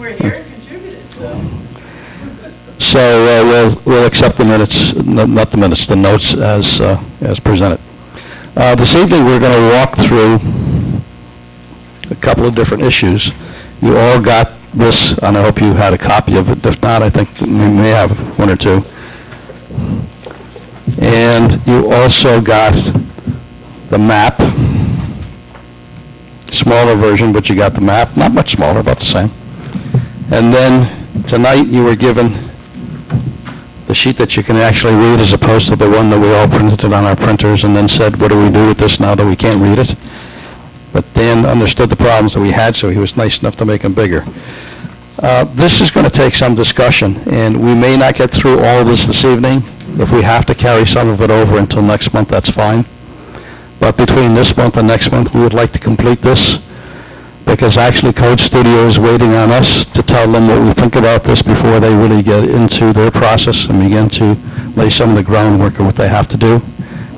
were here and contributed. So we'll accept the minutes, not the minutes, the notes as presented. This evening we're going to walk through a couple of different issues. You all got this, and I hope you had a copy of it. If not, I think we may have one or two. And you also got the map, smaller version, but you got the map, not much smaller, about the same. And then tonight you were given the sheet that you can actually read as opposed to the one that we all printed on our printers and then said, what do we do with this now that we can't read it? But Dan understood the problems that we had, so he was nice enough to make them bigger. This is going to take some discussion, and we may not get through all of this evening. If we have to carry some of it over until next month, that's fine. But between this month and next month, we would like to complete this, because actually Code Studio is waiting on us to tell them what we think about this before they really get into their process and begin to lay some of the groundwork of what they have to do.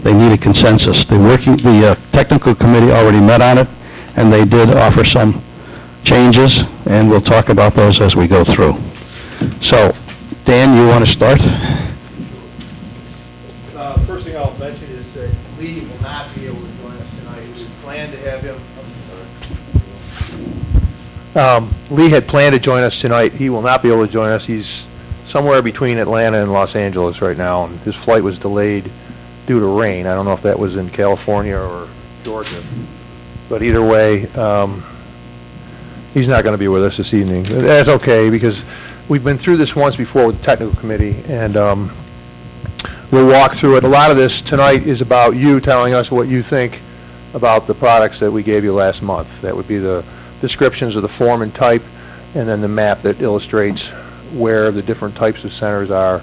They need a consensus. The technical committee already met on it, and they did offer some changes, and we'll talk about those as we go through. So, Dan, you want to start? First thing I'll mention is that Lee will not be able to join us tonight. We planned to have him. Lee had planned to join us tonight. He will not be able to join us. He's somewhere between Atlanta and Los Angeles right now, and his flight was delayed due to rain. I don't know if that was in California or Georgia. But either way, he's not going to be with us this evening. That's okay, because we've been through this once before with the technical committee, and we'll walk through it. A lot of this tonight is about you telling us what you think about the products that we gave you last month. That would be the descriptions of the form and type, and then the map that illustrates where the different types of centers are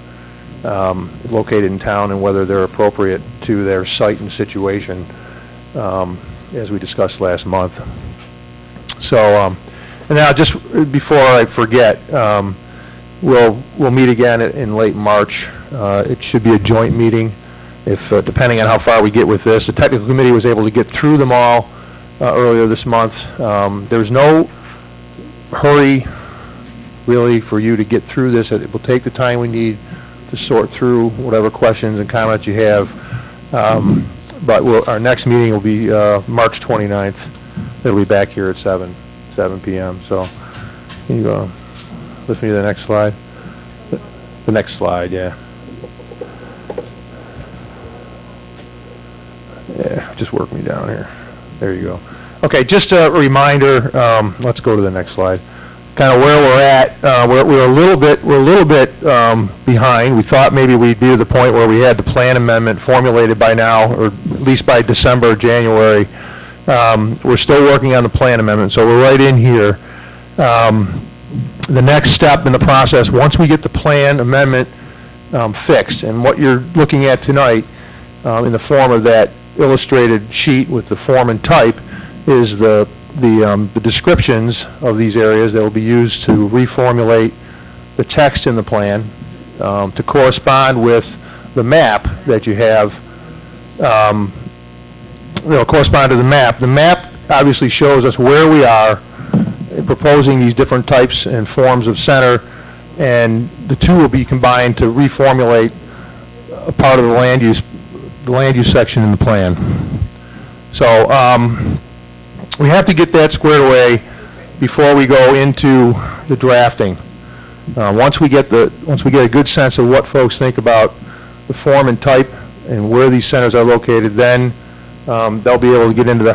located in town and whether they're appropriate to their site and situation, as we discussed last month. So, and now just before I forget, we'll meet again in late March. It should be a joint meeting, if depending on how far we get with this. The technical committee was able to get through them all earlier this month. There's no hurry, really, for you to get through this. It will take the time we need to sort through whatever questions and comments you have. But our next meeting will be March 29th. It'll be back here at 7 p.m. So, can you lift me to the next slide? The next slide, yeah. Yeah, just work me down here. There you go. Okay, just a reminder. Let's go to the next slide. Kind of where we're at. We're a little bit behind. We thought maybe we'd be at the point where we had the plan amendment formulated by now, or at least by December or January. We're still working on the plan amendment, so we're right in here. The next step in the process, once we get the plan amendment fixed, and what you're looking at tonight in the form of that illustrated sheet with the form and type, is the descriptions of these areas that will be used to reformulate the text in the plan to correspond with the map that you have. Correspond to the map. The map obviously shows us where we are proposing these different types and forms of center, and the two will be combined to reformulate a part of the land use section in the plan. So we have to get that squared away before we go into the drafting. Once we get a good sense of what folks think about the form and type and where these centers are located, then they'll be able to get into the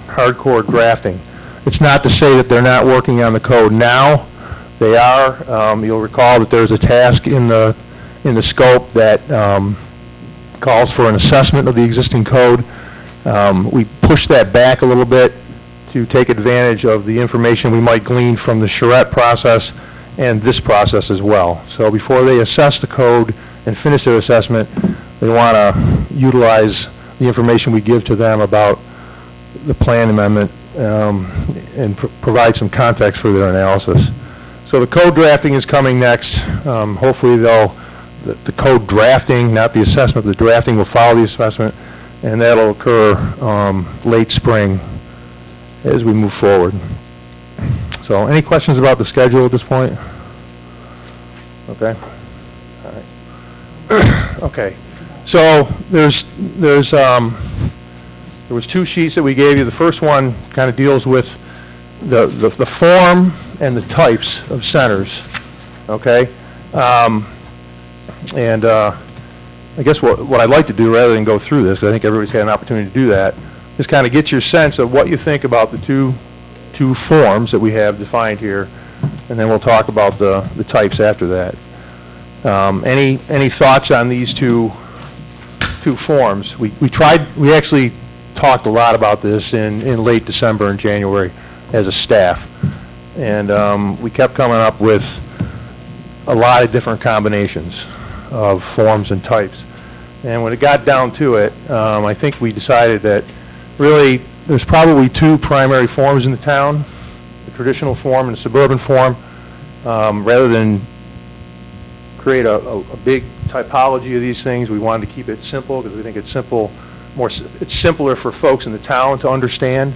hardcore drafting. It's not to say that they're not working on the code now. They are. You'll recall that there's a task in the scope that calls for an assessment of the existing code. We pushed that back a little bit to take advantage of the information we might glean from the charrette process and this process as well. So before they assess the code and finish their assessment, they want to utilize the information we give to them about the plan amendment and provide some context for their analysis. So the code drafting is coming next. Hopefully the code drafting, not the assessment, the drafting will follow the assessment, and that'll occur late spring as we move forward. So So, any questions about the schedule at this point? Okay. All right. Okay. So, there was two sheets that we gave you. The first one kind of deals with the form and the types of centers. Okay. I guess what I'd like to do, rather than go through this, I think everybody's had an opportunity to do that, is kind of get your sense of what you think about the two forms that we have defined here, and then we'll talk about the types after that. Any thoughts on these two forms? We actually talked a lot about this in late December and January as a staff, and we kept coming up with a lot of different combinations of forms and types. And when it got down to it, I think we decided that really there's probably two primary forms in the town, the traditional form and the suburban form. Rather than create a big typology of these things, we wanted to keep it simple because we think it's simpler for folks in the town to understand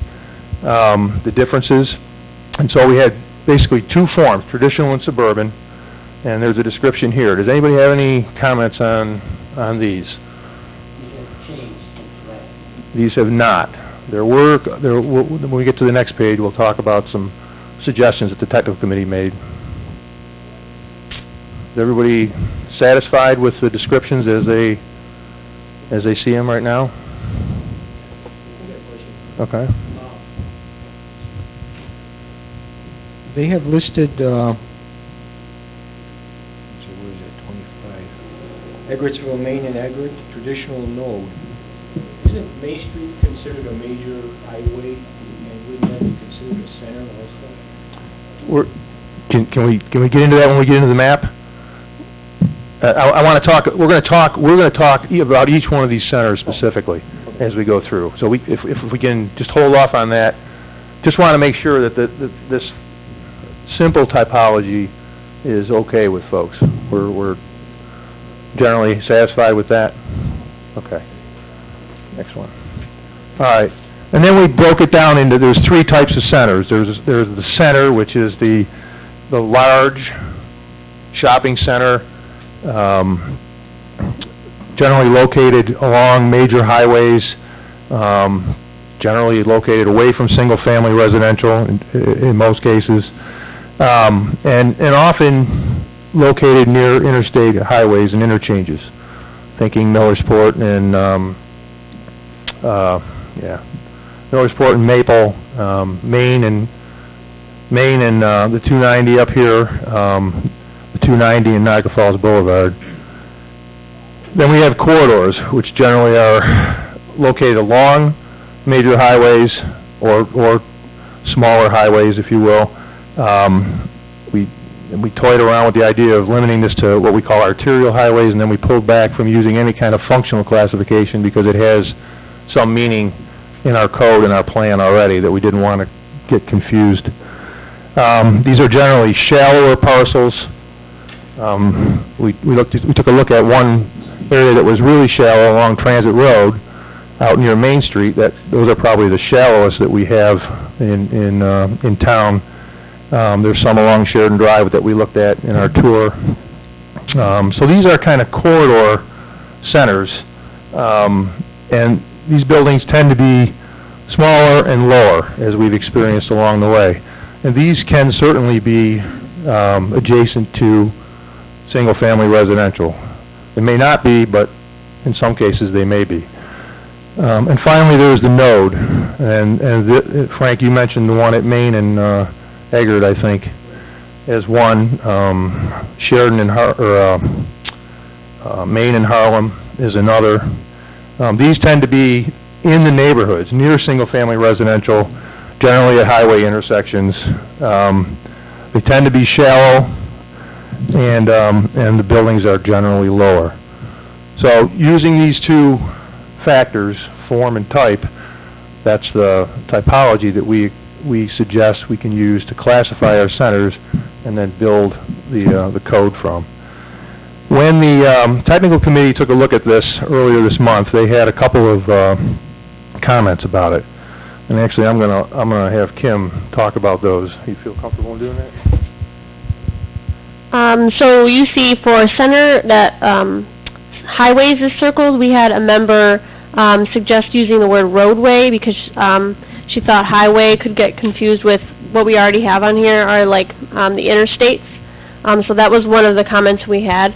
the differences. And so we had basically two forms, traditional and suburban, and there's a description here. Does anybody have any comments on these? These have not. When we get to the next page, we'll talk about some suggestions that the technical committee made. Is everybody satisfied with the descriptions as they see them right now? Okay. They have listed, Eggertsville, Maine and Eggert, traditional node. Isn't Main Street considered a major highway, and wouldn't that be considered a center also? Can we get into that when we get into the map? I want to talk. We're going to talk about each one of these centers specifically as we go through. So if we can just hold off on that, just want to make sure that this simple typology is okay with folks. We're generally satisfied with that? Okay. Next one. All right. And then we broke it down into, there's three types of centers. There's the center, which is the large shopping center, generally located along major highways, generally located away from single-family residential in most cases, and often located near interstate highways and interchanges, thinking Millersport and Millersport and Maple, Maine and the 290 up here, the 290 and Niagara Falls Boulevard. Then we have corridors, which generally are located along major highways or smaller highways, if you will. We toyed around with the idea of limiting this to what we call arterial highways, and then we pulled back from using any kind of functional classification because it has some meaning in our code and our plan already that we didn't want to get confused. These are generally shallower parcels. We took a look at one area that was really shallow along Transit Road out near Main Street. Those are probably the shallowest that we have in town. There's some along Sheridan Drive that we looked at in our tour. So these are kind of corridor centers, and these buildings tend to be smaller and lower, as we've experienced along the way. And these can certainly be adjacent to single-family residential. They may not be, but in some cases they may be. And finally, there's the node. And Frank, you mentioned the one at Maine and Eggert, I think, as one. Sheridan and Maine and Harlem is another. These tend to be in the neighborhoods, near single-family residential, generally at highway intersections. They tend to be shallow, and the buildings are generally lower. So using these two factors, form and type, that's the typology that we suggest we can use to classify our centers and then build the code from. When the technical committee took a look at this earlier this month, they had a couple of comments about it. And actually, I'm gonna have Kim talk about those. You feel comfortable in doing that? So you see for center that highways is circled. We had a member suggest using the word roadway because she thought highway could get confused with what we already have on here are like the interstates. So that was one of the comments we had.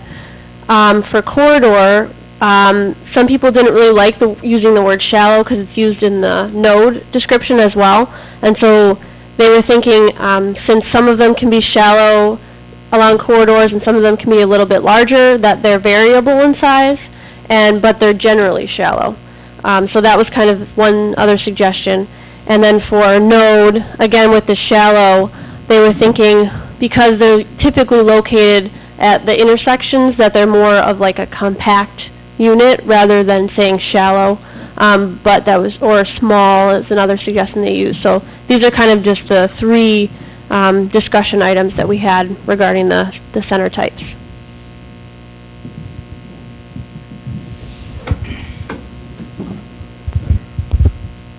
For corridor, some people didn't really like using the word shallow because it's used in the node description as well. And so they were thinking since some of them can be shallow along corridors and some of them can be a little bit larger, that they're variable in size, but they're generally shallow. So that was kind of one other suggestion. And then for node, again with the shallow, they were thinking because they're typically located at the intersections that they're more of like a compact unit rather than saying shallow. But that was, or small is another suggestion they used. So these are kind of just the three discussion items that we had regarding the center types.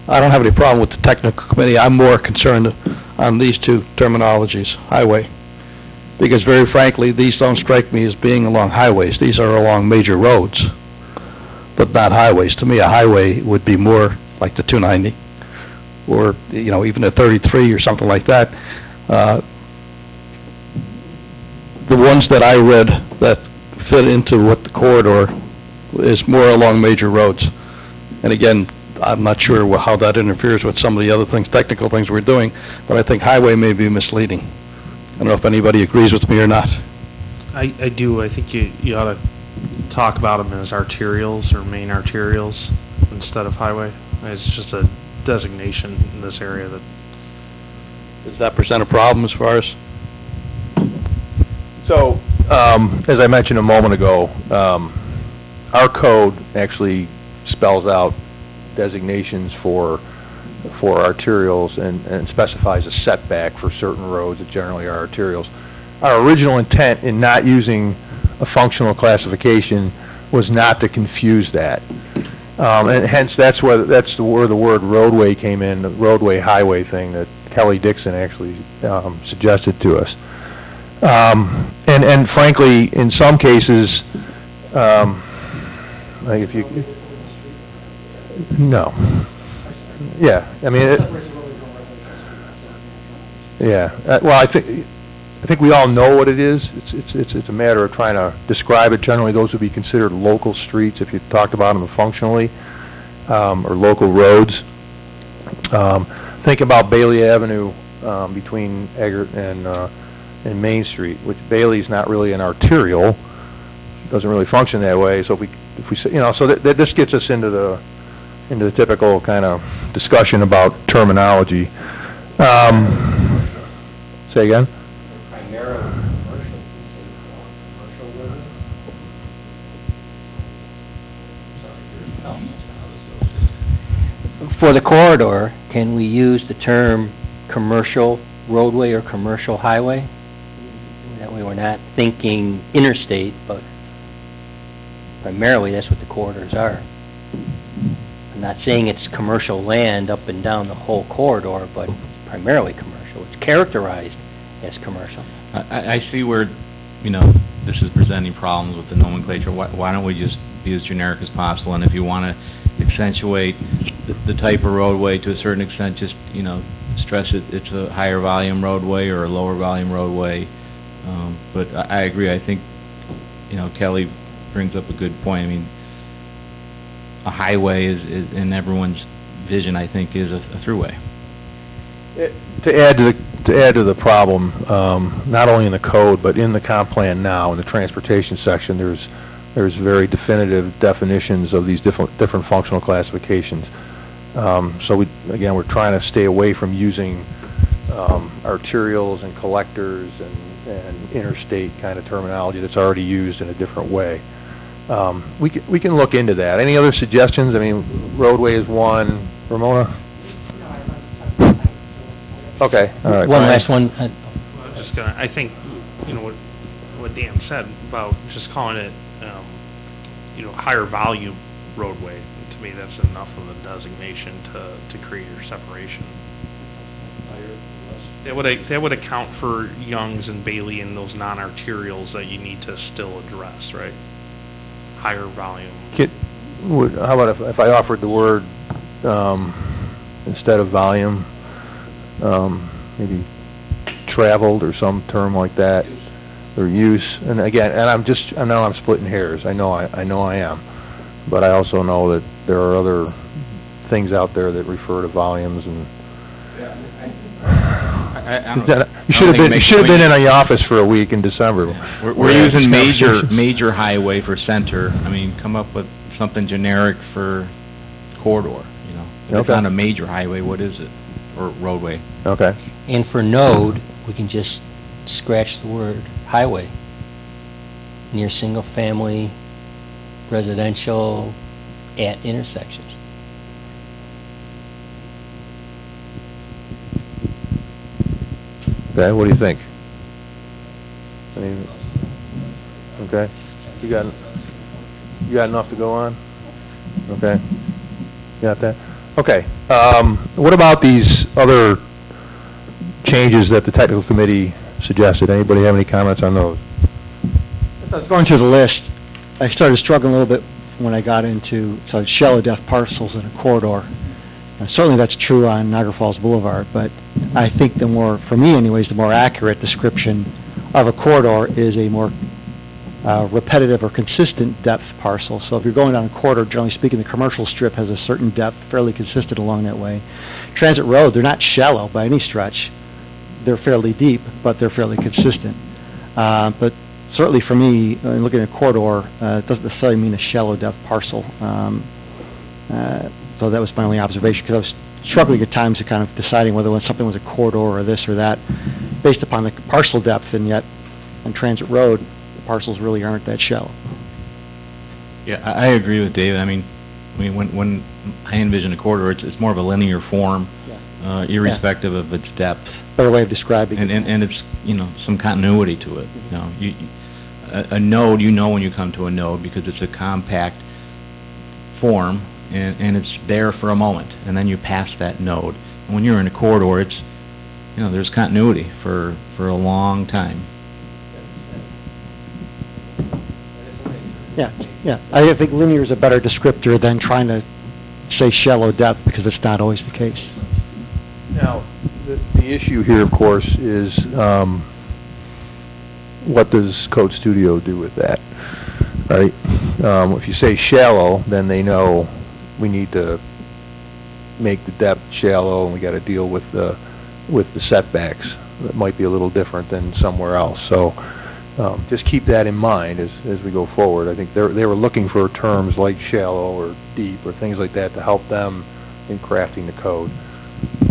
I don't have any problem with the technical committee. I'm more concerned on these two terminologies, highway, because very frankly, these don't strike me as being along highways. These are along major roads, but not highways. To me, a highway would be more like the 290, or even a 33 or something like that. The ones that I read that fit into what the corridor is more along major roads. And again, I'm not sure how that interferes with some of the other things, technical things we're doing, but I think highway may be misleading. I don't know if anybody agrees with me or not. I do. I think you ought to talk about them as arterials or main arterials instead of highway. It's just a designation in this area that... Does that present a problem as far as... So, as I mentioned a moment ago, our code actually spells out designations for arterials and specifies a setback for certain roads that generally are arterials. Our original intent in not using a functional classification was not to confuse that. And hence that's where the word roadway came in, the roadway highway thing that Kelly Dixon actually suggested to us. And frankly, in some cases, like if you... No. Yeah, I mean, well, I think we all know what it is. It's a matter of trying to describe it. Generally, those would be considered local streets if you talked about them functionally, or local roads. Think about Bailey Avenue between Eggert and Main Street, which Bailey's not really an arterial, doesn't really function that way. So if we say, so that this gets us into the typical kind of discussion about terminology. Say again? Primarily commercial. For the corridor, can we use the term commercial roadway or commercial highway? That way we're not thinking interstate, but primarily that's what the corridors are. I'm not saying it's commercial land up and down the whole corridor, but primarily commercial. It's characterized as commercial. I see where, this is presenting problems with the nomenclature. Why don't we just be as generic as possible? And if you want to accentuate the type of roadway to a certain extent, just, stress it's a higher volume roadway or a lower volume roadway. But I agree. I think, Kelly brings up a good point. I mean, a highway is in everyone's vision, I think, is a throughway. To add to the problem, not only in the code but in the comp plan now in the transportation section, there's very definitive definitions of these different functional classifications. So we're trying to stay away from using arterials and collectors and interstate kind of terminology that's already used in a different way. We can look into that. Any other suggestions? I mean, roadway is one. Ramona? Okay. All right. One last one. I think, what Dan said about just calling it, higher volume roadway. to me, that's enough of a designation to create your separation. That would account for Young's and Bailey and those non-arterials that you need to still address, right? Higher volume. How about if I offered the word, instead of volume, maybe traveled or some term like that, or use, and again, I know I'm splitting hairs, I know I am, but I also know that there are other things out there that refer to volumes and... You should have been in the office for a week in December. We're using major highway for center. I mean, come up with something generic for corridor, you know. If it's not a major highway, what is it? Or roadway. Okay. And for node, we can just scratch the word highway. Near single-family, residential, at intersections. Okay, what do you think? I mean, okay, you got enough to go on? Okay, you got that? Okay, what about these other changes that the technical committee suggested? Anybody have any comments on those? As I was going through the list, I started struggling a little bit when I got into shallow depth parcels in a corridor. Now, certainly that's true on Niagara Falls Boulevard, but I think for me anyways, the more accurate description of a corridor is a more repetitive or consistent depth parcel. So if you're going down a corridor, generally speaking, the commercial strip has a certain depth, fairly consistent along that way. Transit road, they're not shallow by any stretch. They're fairly deep, but they're fairly consistent. But certainly for me, looking at a corridor, it doesn't necessarily mean a shallow depth parcel. So that was my only observation, because I was struggling at times to kind of deciding whether something was a corridor or this or that, based upon the parcel depth, and yet on Transit Road, the parcels really aren't that shallow. Yeah, I agree with David. I mean, when I envision a corridor, it's more of a linear form, irrespective of its depth. Better way of describing it. And it's, you know, some continuity to it. You know, a node, you know when you come to a node, because it's a compact form, and it's there for a moment, and then you pass that node. And when you're in a corridor, it's, you know, there's continuity for a long time. Yeah. I think linear is a better descriptor than trying to say shallow depth, because it's not always the case. Now, the issue here, of course, is what does Code Studio do with that, right? If you say shallow, then they know we need to make the depth shallow, and we got to deal with the setbacks. That might be a little different than somewhere else. So just keep that in mind as we go forward. I think they were looking for terms like shallow or deep or things like that to help them in crafting the code.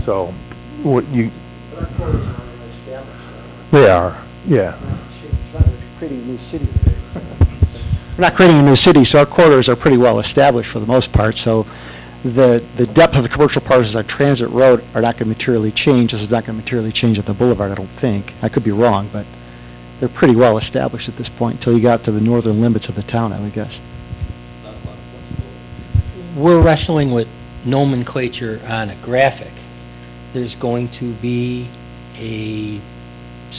So what you... But our corridors are already established. They are, yeah. It's not creating a new city today. We're not creating a new city, so our corridors are pretty well established for the most part. So the depth of the commercial parcels on Transit Road are not going to materially change. This is not going to materially change at the boulevard, I don't think. I could be wrong, but they're pretty well established at this point until you got to the northern limits of the town, I would guess. We're wrestling with nomenclature on a graphic. There's going to be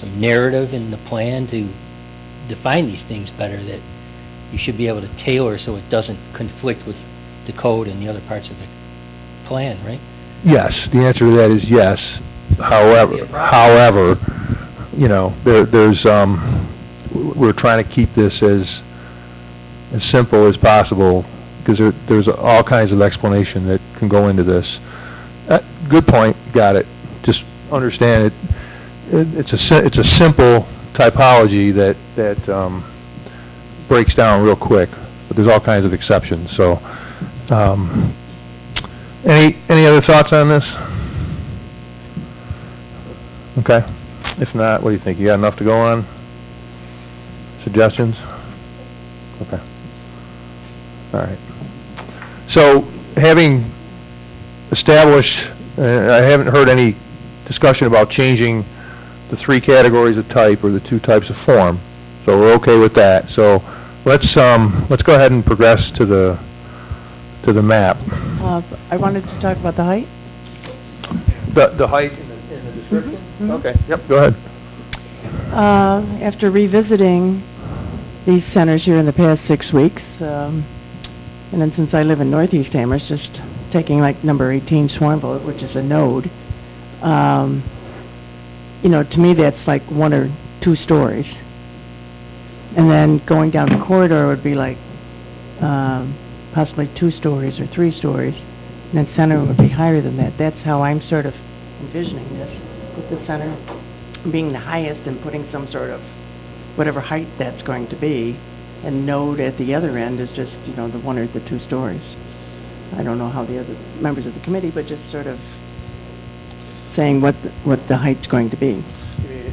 some narrative in the plan to define these things better, that you should be able to tailor so it doesn't conflict with the code and the other parts of the plan, right? Yes, the answer to that is yes. However, you know, there's we're trying to keep this as simple as possible, because there's all kinds of explanation that can go into this. Good point, got it. Just understand it's a simple typology that breaks down real quick, but there's all kinds of exceptions. So, any other thoughts on this? Okay. If not, what do you think? You got enough to go on? Suggestions? Okay. All right. So, having established, I haven't heard any discussion about changing the 3 categories of type or the 2 types of form. So we're okay with that. So let's go ahead and progress to the to the map. I wanted to talk about the height. The height in the description? Mhm. Okay, yep, go ahead. After revisiting these centers here in the past 6 weeks, and then since I live in northeast Amherst, just taking like number 18 Swarmville, which is a node, you know, to me that's like 1 or 2 stories. And then going down the corridor would be like possibly 2 stories or 3 stories, and then center would be higher than that. That's how I'm sort of envisioning this, with the center being the highest and putting some sort of whatever height that's going to be, and node at the other end is just, you know, the 1 or the 2 stories. I don't know how the other members of the committee, but just sort of saying what the height's going to be.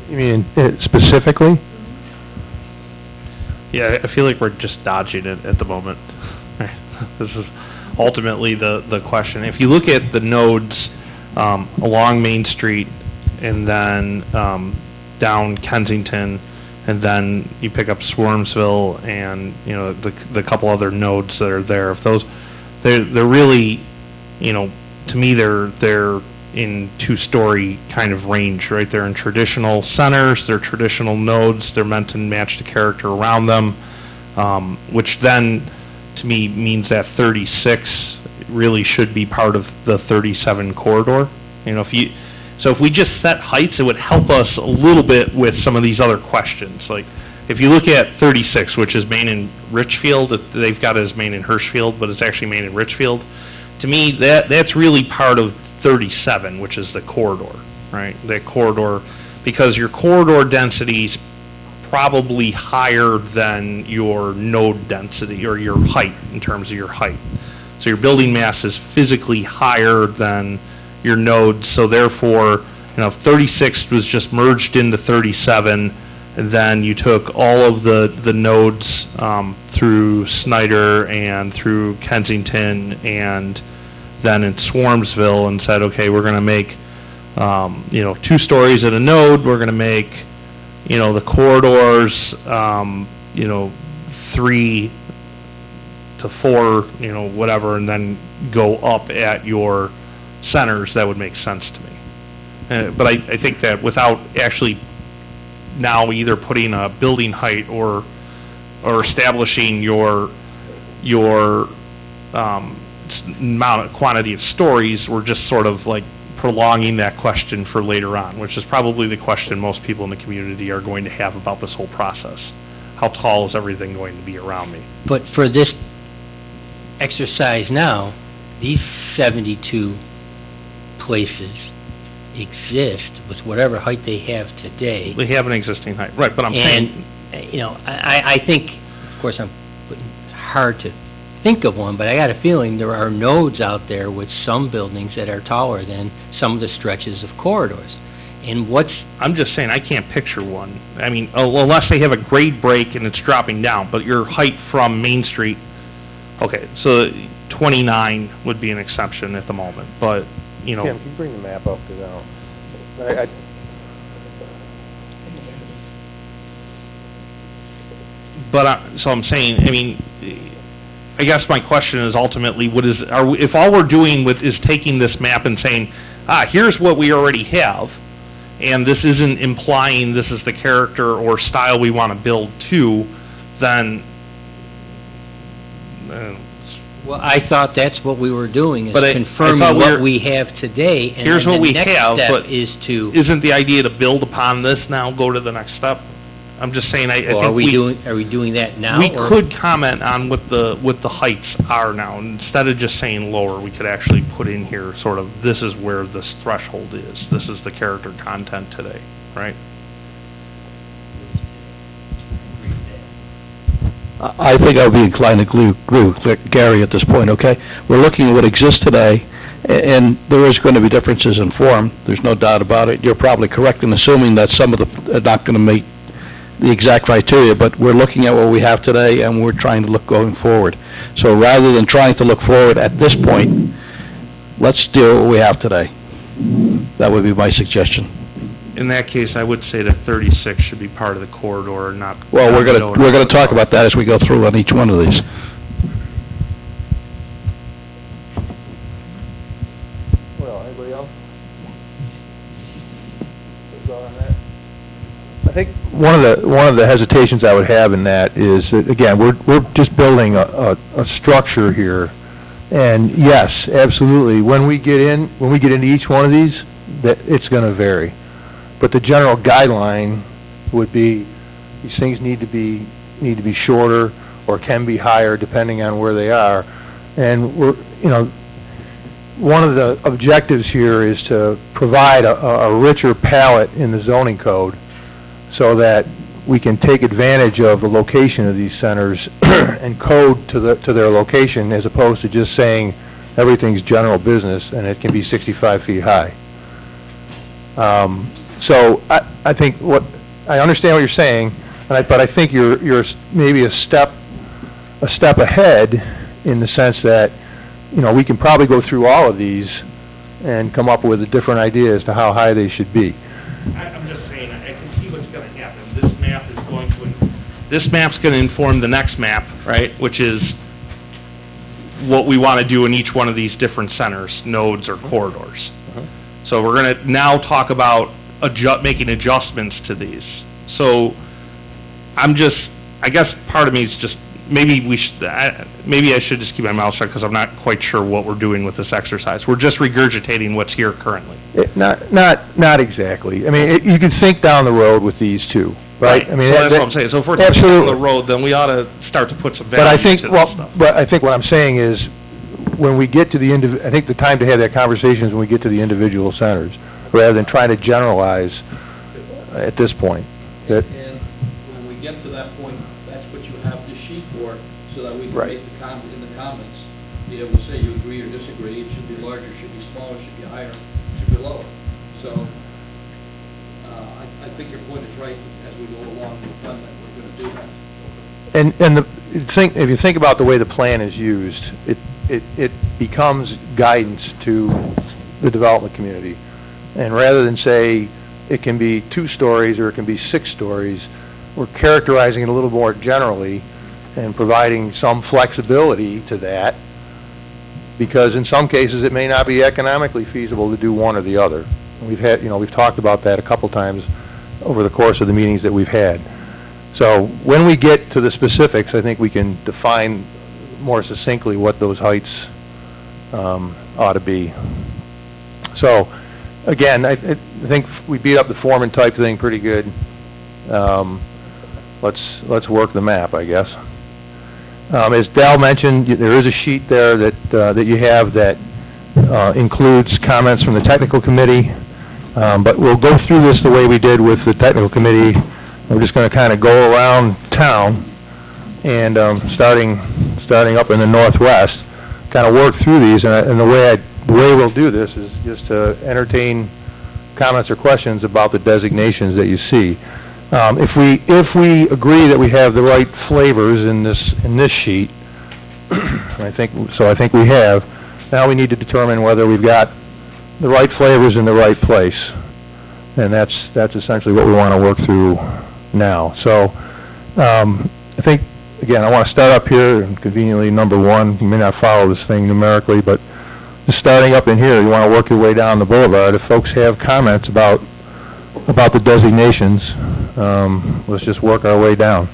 You mean specifically? Yeah, I feel like we're just dodging it at the moment. This is ultimately the question. If you look at the nodes along Main Street and then down Kensington, and then you pick up Swarmsville and, you know, the couple other nodes that are there, if those, they're really, you know, to me they're in 2-story kind of range, right? They're in traditional centers, they're traditional nodes, they're meant to match the character around them, which then, to me, means that 36 really should be part of the 37 corridor. You know, if we just set heights, it would help us a little bit with some of these other questions. Like, if you look at 36, which is Main and Richfield, they've got it as Main and Hirschfield, but it's actually Main and Richfield. To me, that's really part of 37, which is the corridor, right? That corridor, because your corridor density's probably higher than your node density or your height in terms of your height. So your building mass is physically higher than your nodes, so therefore, you know, if 36 was just merged into 37, and then you took all of the nodes through Snyder and through Kensington and then in Swarmsville and said, okay, we're going to make, you know, 2 stories at a node, we're going to make, you know, the corridors, you know, 3 to 4, you know, whatever, and then go up at your centers, that would make sense to me. But I think that without actually now either putting a building height or establishing your quantity of stories, we're just sort of like prolonging that question for later on, which is probably the question most people in the community are going to have about this whole process. How tall is everything going to be around me? But for this exercise now, these 72 places exist with whatever height they have today. They have an existing height, right, but I'm saying... And, you know, I think, of course, it's hard to think of one, but I got a feeling there are nodes out there with some buildings that are taller than some of the stretches of corridors. And I'm just saying, I can't picture one. I mean, unless they have a grade break and it's dropping down, but your height from Main Street, okay, so 29 would be an exception at the moment, but, you know... Kim, can you bring the map up? Because so I'm saying, I mean, I guess my question is ultimately, if all we're doing is taking this map and saying, here's what we already have, and this isn't implying this is the character or style we want to build to, then... well, I thought that's what we were doing, is but confirming what we have today, and here's then what we the next have, step but is to... Isn't the idea to build upon this now, go to the next step? I'm just saying, I think are we doing that now? We could comment on what the heights are now. Instead of just saying lower, we could actually put in here sort of, this is where this threshold is. This is the character content today, right? I think I would be inclined to agree with Gary at this point, okay? We're looking at what exists today, and there is going to be differences in form. There's no doubt about it. You're probably correct in assuming that some of are not going to meet the exact criteria, but we're looking at what we have today, and we're trying to look going forward. So rather than trying to look forward at this point, let's deal with what we have today. That would be my suggestion. In that case, I would say that 36 should be part of the corridor, not... Well, we're going to talk about that as we go through on each one of these. think one of the hesitations I would have in that is that, again, we're just building a structure here, and yes, absolutely, when we get into each one of these, that it's going to vary. But the general guideline would be these things need to be shorter or can be higher depending on where they are, and one of the objectives here is to provide a richer palette in the zoning code so that we can take advantage of the location of these centers and code to their location as opposed to just saying everything's general business and it can be 65 feet high. So I think I understand what you're saying, but I think you're maybe a step ahead in the sense that we can probably go through all of these and come up with a different idea as to how high they should be. I'm just saying, I can see what's going to happen. This map's going to inform the next map, right, which is what we want to do in each one of these different centers, nodes or corridors. So we're going to now talk about making adjustments to these. So I guess part of me is just, maybe I should just keep my mouth shut because I'm not quite sure what we're doing with this exercise. We're just regurgitating what's here currently. Not exactly. I mean, you can think down the road with these two, right? I mean, that's what I'm saying. So if we're thinking down the road, then we ought to start to put some value to this stuff. But I think what I'm saying is, when we get to I think the time to have that conversation is when we get to the individual centers, rather than trying to generalize at this point. And when we get to that point, that's what you have this sheet for, so that we can make in the comments, be able to say you agree or disagree. It should be larger, should be smaller, should be higher, should be lower. So I think your point is right. As we go along, we've done that. We're going to do that. And if you think about the way the plan is used, it becomes guidance to the development community. And rather than say it can be 2 stories or it can be 6 stories, we're characterizing it a little more generally and providing some flexibility to that, because in some cases it may not be economically feasible to do one or the other. We've talked about that a couple times over the course of the meetings that we've had. So when we get to the specifics, I think we can define more succinctly what those heights ought to be. So again, I think we beat up the form and type thing pretty good. Let's work the map, I guess. As Dal mentioned, there is a sheet there that you have that includes comments from the technical committee, but we'll go through this the way we did with the technical committee. We're just going to kind of go around town and starting up in the northwest, kind of work through these. And the way we'll do this is just to entertain comments or questions about the designations that you see. If we agree that we have the right flavors in this sheet, I think we have. Now we need to determine whether we've got the right flavors in the right place, and that's essentially what we want to work through now. So I think, again, I want to start up here, and conveniently number 1. You may not follow this thing numerically, but just starting up in here, you want to work your way down the boulevard. If folks have comments about the designations, let's just work our way down.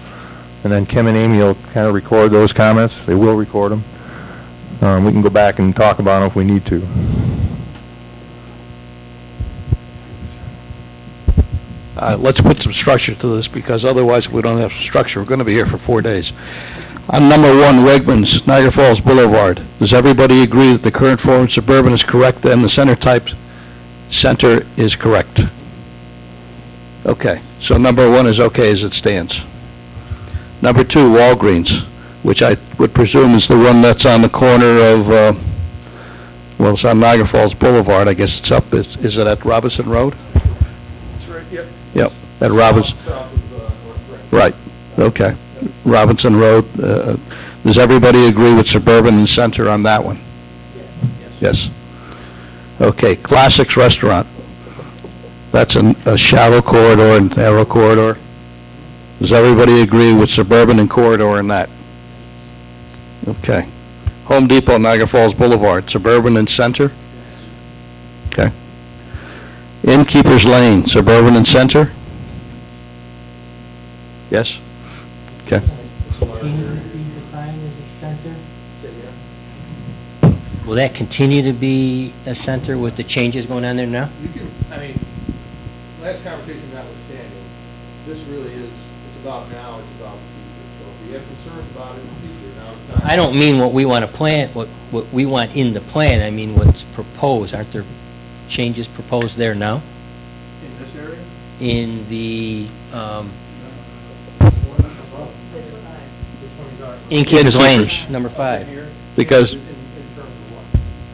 And then Kim and Amy will kind of record those comments. They will record them. We can go back and talk about them if we need to. Let's put some structure to this, because otherwise, if we don't have structure, we're going to be here for 4 days. On number 1, Wegmans, Niagara Falls Boulevard. Does everybody agree that the current form of suburban is correct and the center is correct? Okay, so number 1 is okay as it stands. Number 2, Walgreens, which I would presume is the one that's on the corner of, it's on Niagara Falls Boulevard. I guess it's up, is it at Robinson Road? That's right, yep. Yep, at Robinson. South of North Branch. Right, okay. Robinson Road. Does everybody agree with suburban and center on that one? Yes. Okay, Classics Restaurant. That's a shallow corridor and narrow corridor. Does everybody agree with suburban and corridor in that? Okay. Home Depot, Niagara Falls Boulevard, suburban and center? Okay. Innkeeper's Lane, suburban and center? Yes? Okay. Will that continue to be a center with the changes going on there now? You can, I mean, last conversation notwithstanding, this really is, it's about now, it's about the future. So if you have concerns about it in the future, now it's time. I don't mean what we want to plan, what we want in the plan, I mean what's proposed. Aren't there changes proposed there now? In this area? In the, in Kings Lane, number 5. Because, In terms of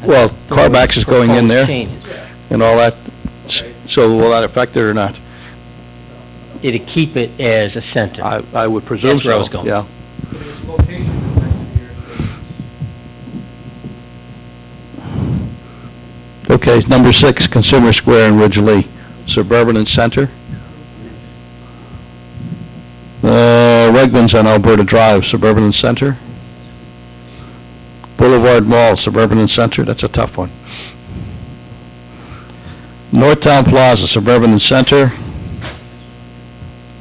what? well, Carbax is going in there Proposed changes. and all that, so will that affect it or not? It'd keep it as a center. I would presume That's where I so, was going. yeah. But its location is next to the interstate. Okay, number 6, Consumer Square in Ridge Lee, suburban and center. Wegmans on Alberta Drive, suburban and center. Boulevard Mall, suburban and center, that's a tough one. Northtown Plaza, suburban and center.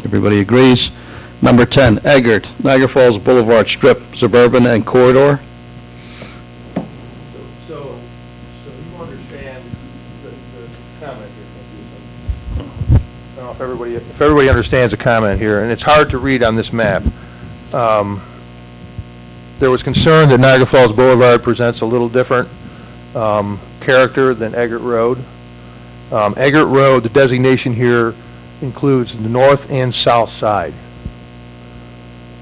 Everybody agrees. Number 10, Eggert, Niagara Falls Boulevard Strip, suburban and corridor. So you understand the comment here, I don't know if everybody understands the comment here, and it's hard to read on this map. There was concern that Niagara Falls Boulevard presents a little different character than Eggert Road. Eggert Road, the designation here includes the north and south side.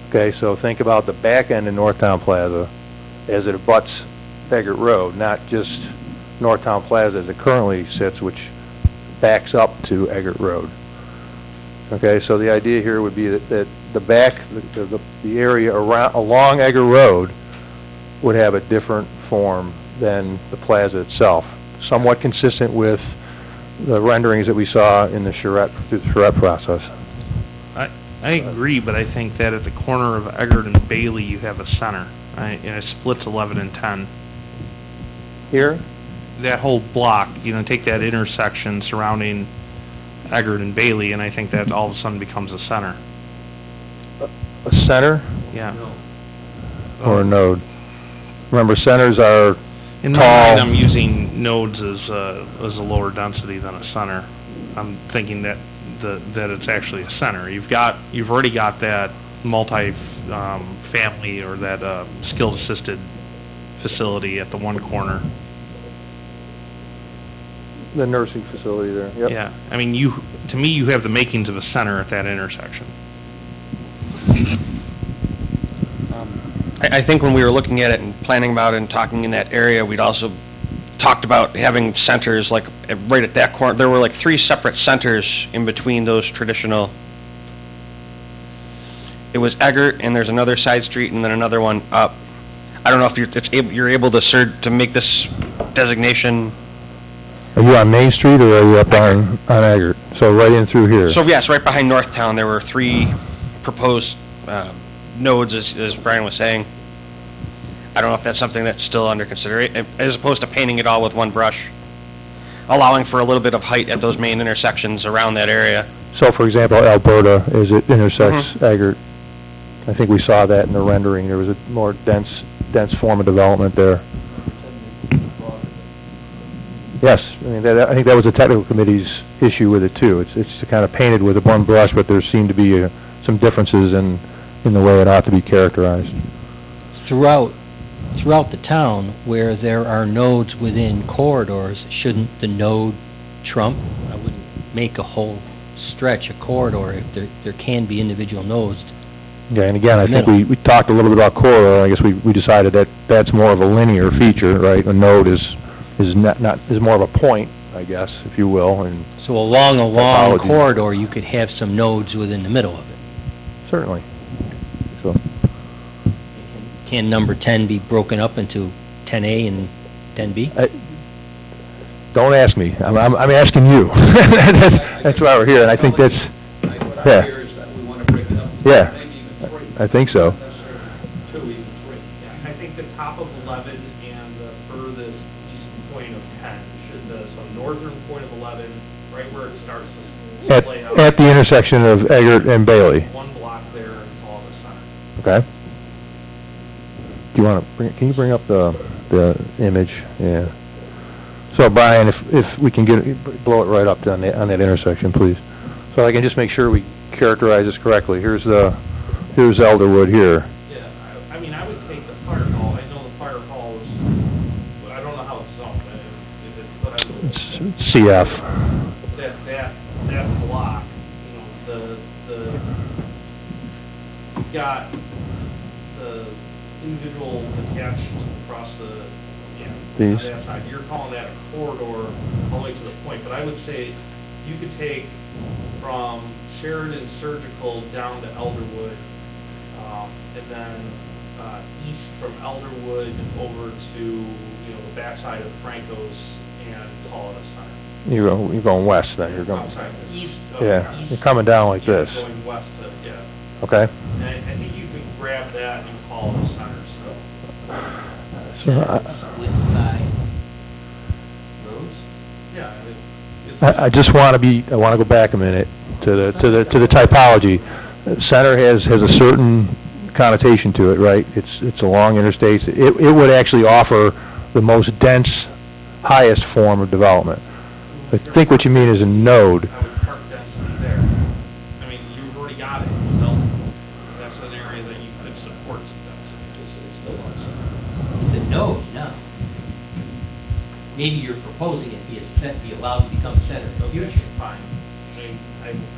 Okay, so think about the back end of Northtown Plaza as it abuts Eggert Road, not just Northtown Plaza as it currently sits, which backs up to Eggert Road. Okay, so the idea here would be that the back, the area along Eggert Road would have a different form than the plaza itself, somewhat consistent with the renderings that we saw in the charrette, through the charrette process. I agree, but I think that at the corner of Eggert and Bailey, you have a center, and it splits 11 and 10. Here? That whole block, take that intersection surrounding Eggert and Bailey, and I think that all of a sudden becomes a center. A center? Yeah. Or a node? Remember, centers are in my tall. mind, I'm using nodes as a lower density than a center. I'm thinking that it's actually a center. You've already got that family or that skilled assisted facility at the one corner. The nursing facility there, yep. Yeah, I mean, to me, you have the makings of a center at that intersection. I think when we were looking at it and planning about it and talking in that area, we'd also talked about having centers like right at that corner. There were like 3 separate centers in between those traditional. It was Eggert, and there's another side street, and then another one up. I don't know if you're able to make this designation. Are you on Main Street or are you up on Eggert? So right in through here. So yes, right behind Northtown, there were 3 proposed nodes, as Brian was saying. I don't know if that's something that's still under consideration, as opposed to painting it all with one brush, allowing for a little bit of height at those main intersections around that area. So, for example, Alberta, as it intersects Eggert, I think we saw that in the rendering. There was a more dense form of development there. Yes, I think that was the technical committee's issue with it too. It's kind of painted with a one brush, but there seemed to be some differences in the way it ought to be characterized. Throughout the town, where there are nodes within corridors, shouldn't the node trump? I wouldn't make a whole stretch a corridor if there can be individual nodes. Yeah, and again, I think we talked a little bit about corridor. I guess we decided that that's more of a linear feature, right? A node is more of a point, I guess, if you will. And so along a long corridor, you could have some nodes within the middle of it. Certainly. So. Can number 10 be broken up into 10A and 10B? Don't ask me. I'm asking you. That's why we're here, and I think that's. What I hear is that we want to break it up. Yeah. Maybe even 3. I think so. 2, even 3. Yeah, I think the top of 11 and the furthest east point of 10 so northern point of 11, right where it starts to play out. At the intersection of Eggert and Bailey. One block Okay? Do you want to can you bring up the image? Yeah. So Brian, if we can blow it right up on that intersection, please. So I can just make sure we characterize this correctly. Here's Elderwood here. Yeah, I mean, I would take the fire hall. I know the fire hall is, I don't know how it's zoned, but I would... It's CF. That block, you know, you've got the individual attached across the, These. on that side. You're calling that a corridor all the way to the point, but I would say you could take from Sheridan Surgical down to Elderwood, and then east from Elderwood over to, the backside of Franco's and call it a center. You're going west then. You're going. I'm sorry, east. Yeah, you're coming down like this. Going west to, yeah. Okay. And I think you can grab that and call it a center, so. So Split by roads? Yeah. I just want to go back a minute to the typology. Center has a certain connotation to it, right? It's along interstates. It would actually offer the most dense, highest form of development. I think what you mean is a node. I would park density there. I mean, you've already got it, so that's an area that you could support some density. It's a node, no. Maybe you're proposing it be allowed to become a center in the Okay, future. fine. I mean,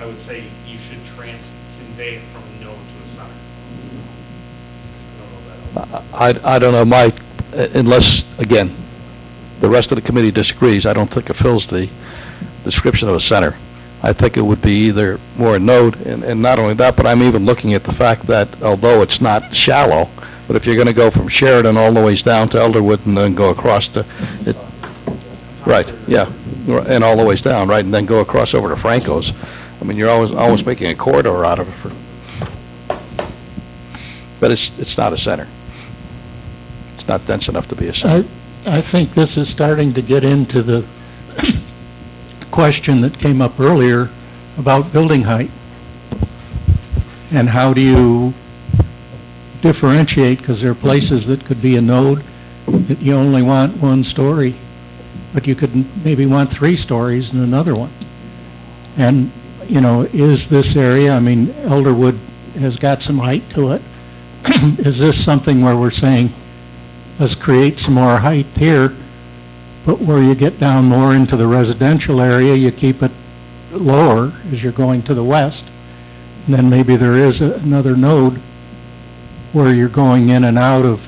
I would say you should convey it from a node to a center. I don't know, Mike, unless, again, the rest of the committee disagrees, I don't think it fills the description of a center. I think it would be either more a node, and not only that, but I'm even looking at the fact that although it's not shallow, but if you're going to go from Sheridan all the ways down to Elderwood and then go across to, right, yeah, and all the ways down, right, and then go across over to Franco's. I mean, you're always making a corridor out of it. But it's not a center. It's not dense enough to be a center. I think this is starting to get into the question that came up earlier about building height. And how do you differentiate, because there are places that could be a node that you only want 1 story, but you could maybe want 3 stories in another one. And, is this area, I mean, Elderwood has got some height to it. Is this something where we're saying, let's create some more height here, but where you get down more into the residential area, you keep it lower as you're going to the west, and then maybe there is another node where you're going in and out of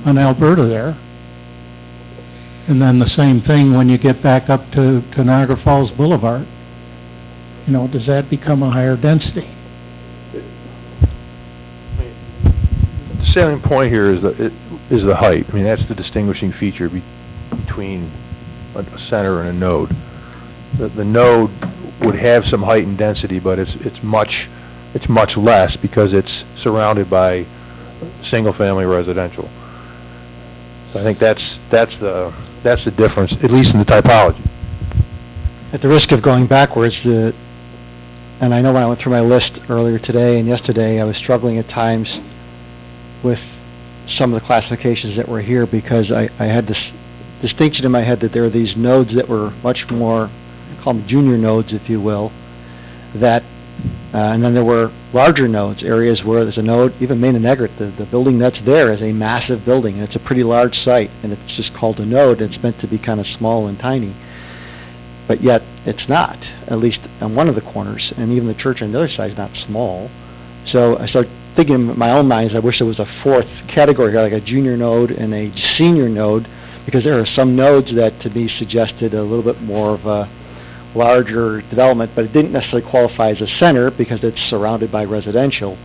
on Alberta there. And then the same thing when you get back up to Niagara Falls Boulevard. Does that become a higher density? The salient point here is the height. I mean, that's the distinguishing feature between a center and a node. The node would have some height and density, but it's much less because it's surrounded by single-family residential. So I think that's the difference, at least in the typology. At the risk of going backwards, and I know when I went through my list earlier today and yesterday, I was struggling at times with some of the classifications that were here because I had this distinction in my head that there are these nodes that were much more, call them junior nodes, if you will, that, and then there were larger nodes, areas where there's a node, even Main and Eggert, the building that's there is a massive building, and it's a pretty large site, and it's just called a node, and it's meant to be kind of small and tiny. But yet, it's not, at least on one of the corners, and even the church on the other side is not small. So I started thinking in my own mind, I wish there was a 4th category here, like a junior node and a senior node, because there are some nodes that, to me, suggested a little bit more of a larger development, but it didn't necessarily qualify as a center because it's surrounded by residential.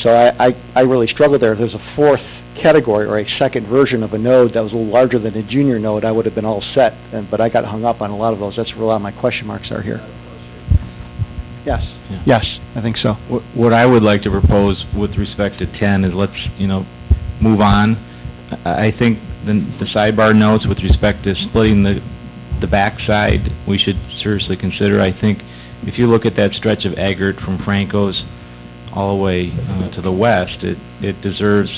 So I really struggled there. If there's a 4th category or a second version of a node that was a little larger than a junior node, I would have been all set, but I got hung up on a lot of those. That's where a lot of my question marks are here. Yes. Yeah. Yes, I think so. What I would like to propose with respect to 10 is let's, move on. I think the sidebar notes with respect to splitting the backside, we should seriously consider. I think if you look at that stretch of Eggert from Franco's, all the way to the west, it deserves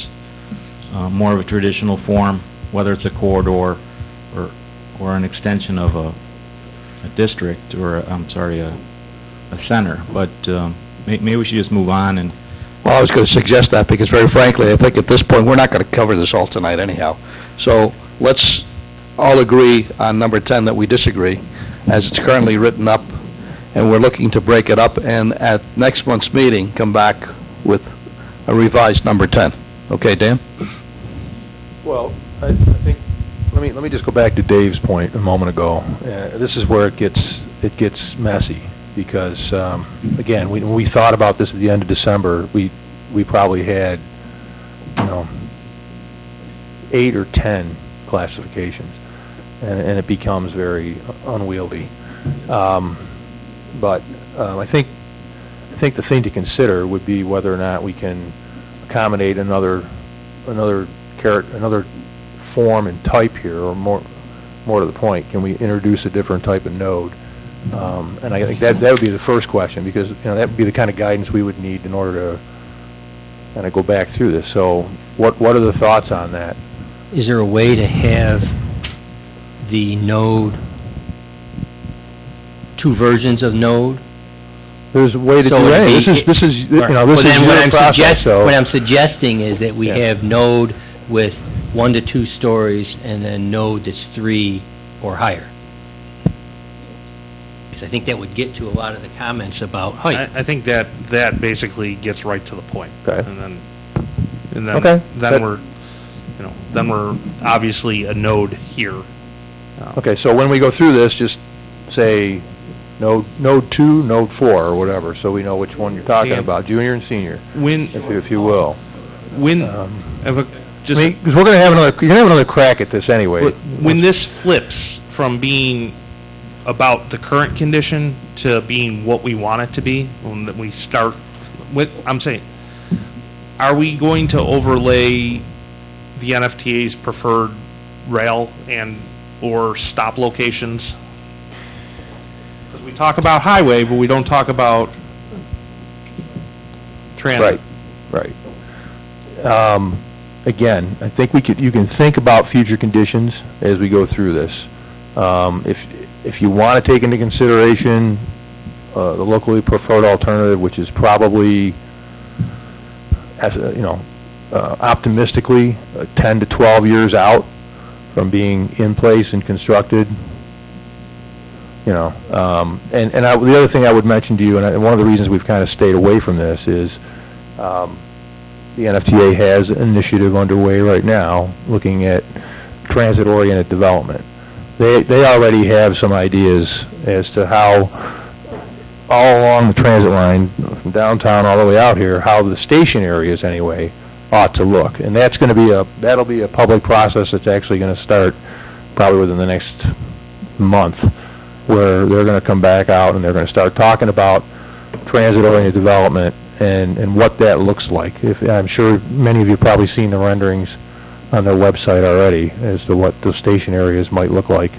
more of a traditional form, whether it's a corridor or an extension of a district, or, a center. But maybe we should just move on and... Well, I was going to suggest that because, very frankly, I think at this point, we're not going to cover this all tonight anyhow. So let's all agree on number 10 that we disagree, as it's currently written up, and we're looking to break it up, and at next month's meeting, come back with a revised number 10. Okay, Dan? Well, I think, let me just go back to Dave's point a moment ago. This is where it gets messy, because, again, when we thought about this at the end of December, we probably had, 8 or 10 classifications, and it becomes very unwieldy. But I think the thing to consider would be whether or not we can accommodate another form and type here, or more to the point, can we introduce a different type of node? And I think that would be the first question, because that would be the kind of guidance we would need in order to kind of go back through this. So what are the thoughts on that? Is there a way to have the node, two versions of node? There's a way to do that. This is your process. What I'm suggesting is that we have node with 1 to 2 stories, and then node that's 3 or higher. Because I think that would get to a lot of the comments about height. I think that basically gets right to the point. Okay. And then we're obviously a node here. Okay, so when we go through this, just say node 2, node 4, or whatever, so we know which one you're talking about, junior and senior, if you will. Because we're going to have another crack at this anyway. When this flips from being about the current condition to being what we want it to be, when we start with, I'm saying, are we going to overlay the NFTA's preferred rail or stop locations? Because we talk about highway, but we don't talk about transit. Right. Again, I think you can think about future conditions as we go through this. If you want to take into consideration the locally preferred alternative, which is probably, optimistically 10 to 12 years out from being in place and constructed, the other thing I would mention to you, and one of the reasons we've kind of stayed away from this is the NFTA has an initiative underway right now looking at transit-oriented development. They already have some ideas as to how, all along the transit line, from downtown all the way out here, how the station areas, anyway, ought to look. And that'll be a public process that's actually going to start probably within the next month, where they're going to come back out and they're going to start talking about transit-oriented development and what that looks like. I'm sure many of you have probably seen the renderings on their website already as to what the station areas might look like.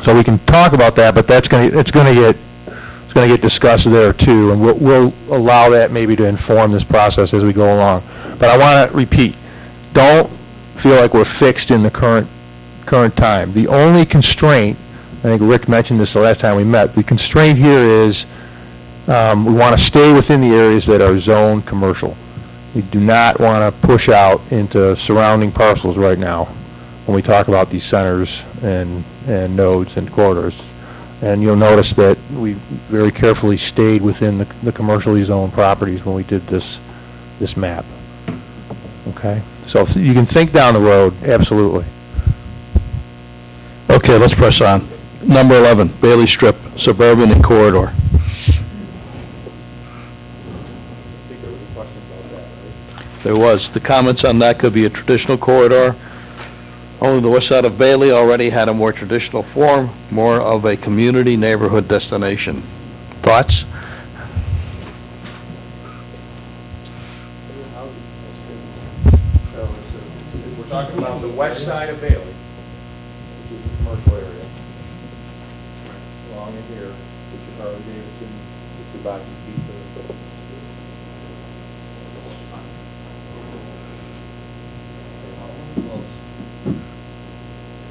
So we can talk about that, but it's going to get discussed there too, and we'll allow that maybe to inform this process as we go along. But I want to repeat: don't feel like we're fixed in the current time. The only constraint, I think Rick mentioned this the last time we met, the constraint here is we want to stay within the areas that are zoned commercial. We do not want to push out into surrounding parcels right now when we talk about these centers and nodes and corridors. And you'll notice that we very carefully stayed within the commercially zoned properties when we did this map. Okay? So if you can think down the road, absolutely. Okay, let's press on. Number 11, Bailey Strip, suburban and corridor. There was. The comments on that could be a traditional corridor. Only the west side of Bailey already had a more traditional form, more of a community neighborhood destination. Thoughts? We're talking about the west side of Bailey, which is the commercial area. Along in here, which is Harley Davidson,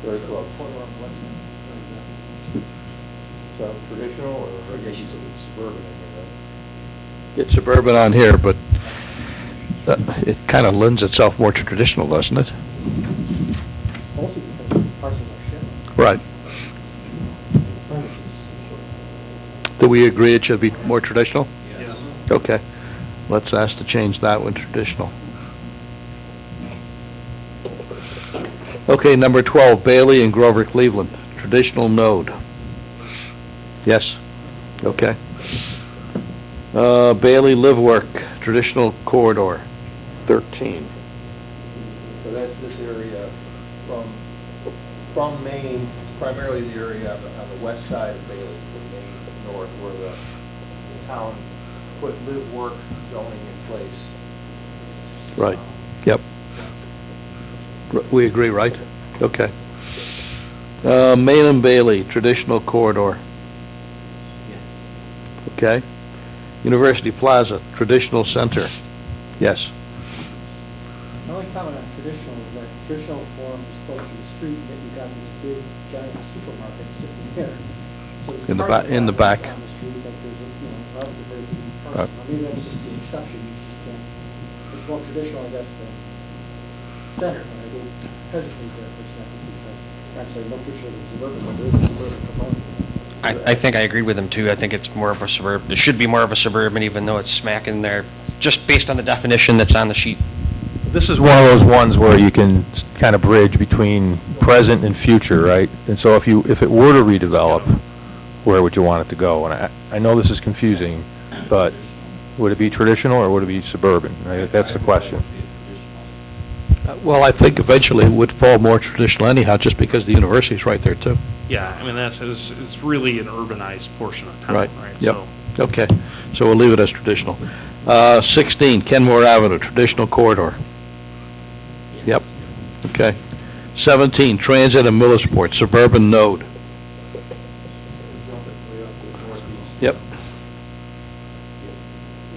Very close. So traditional or suburban? It's suburban on here, but it kind of lends itself more to traditional, doesn't it? Mostly because parcels are shared. Right. Do we agree it should be more traditional? Yes. Okay. Let's ask to change that one traditional. Okay, number 12, Bailey and Grover Cleveland, traditional node. Yes? Okay. Bailey Live Work, traditional corridor, 13. So that's this area from Maine, primarily the area on the west side of Bailey, from Maine north, where the town put live work zoning in place. Right. Yep. We agree, right? Okay. Main and Bailey, traditional corridor. Okay. University Plaza, traditional center. Yes. The only comment on traditional is that traditional forms close to the street, yet you've got these big giant supermarkets sitting there. So it's In the hard to in the walk back. down the street, but there's a, relatively very few parking. Maybe that's just the exception, you just can't, it's more traditional, I guess, than center, but I do hesitate there for a second, because actually, no picture of the suburban, but there is a suburban component. I think I agree with him too. I think it's more of a suburban. It should be more of a suburban, even though it's smack in there, just based on the definition that's on the sheet. This is one of those ones where you can kind of bridge between present and future, right? And so if it were to redevelop, where would you want it to go? And I know this is confusing, but would it be traditional or would it be suburban? Right? That's the question. Well, I think eventually it would fall more traditional anyhow, just because the university's right there too. Yeah, I mean, it's really an urbanized portion of town, right? Yep. So, Okay. So we'll leave it as traditional. 16, Kenmore Avenue, traditional corridor. Yep. Okay. 17, Transit and Millersport, suburban node. Yep.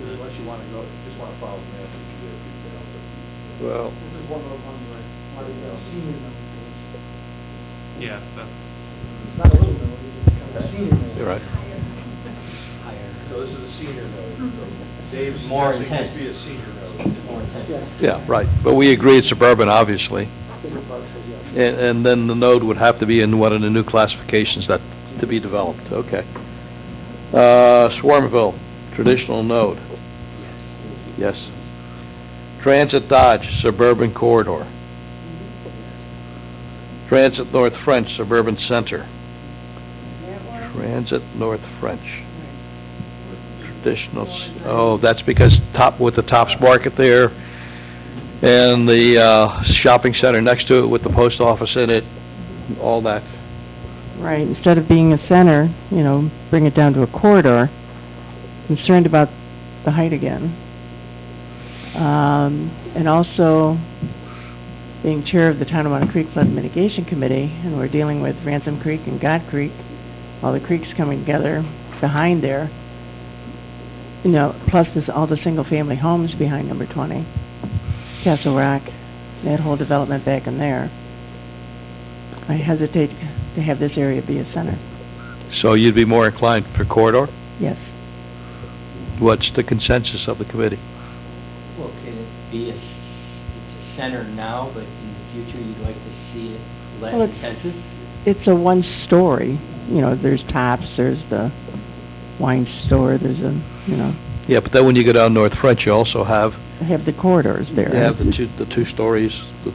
Unless you want to go, just want to follow the map. Well, This is one of the ones where, why we got senior node. yeah, It's not a little node, it's kind of a senior node. you're right. So this is a senior node. Dave's More suggesting intense. this be a senior node. More intense. Yeah, right. But we agree it's suburban, obviously. Bigger parcels, yeah. And then the node would have to be in one of the new classifications that, to be developed. Okay. Swarmville, traditional node. Yes. Transit Dodge, suburban corridor. Transit North French, suburban center. Transit North French. Traditional, that's because with the Tops Market there, and the shopping center next to it with the post office in it, all that. Right, instead of being a center, bring it down to a corridor. Concerned about the height again. And also, being chair of the Tonawanda Creek Flood Mitigation Committee, and we're dealing with Ransom Creek and God Creek, all the creeks coming together behind there, plus there's all the single-family homes behind number 20, Castle Rock, that whole development back in there. I hesitate to have this area be a center. So you'd be more inclined for corridor? Yes. What's the consensus of the committee? Well, can it be it's a center now, but in the future you'd like to see it less Well, intensive? It's a one-story, there's Tops, there's the wine store, there's Yeah, but then when you go down North French, you also have the corridors there. you have the two stories,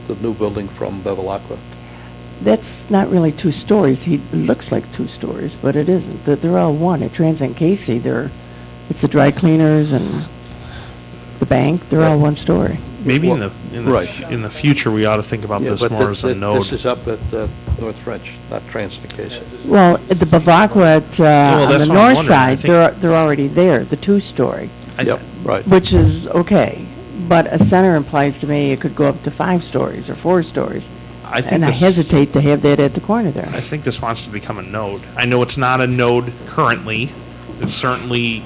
the new building from Bevilacqua. That's not really 2 stories. It looks like 2 stories, but it isn't. They're all one. At Transient Casey, it's the dry cleaners and the bank. They're all 1 story. maybe Well, in the future, we ought to think about this but more as a node. This is up at North French, not Transit Casey. Well, at the Bavacqua on that's the what I'm north wondering. I side, think- they're already there, the 2-story, Yep, right. which is okay. But a center implies to me it could go up to 5 stories or 4 stories. I think And I this- hesitate to have that at the corner there. I think this wants to become a node. I know it's not a node currently. It's certainly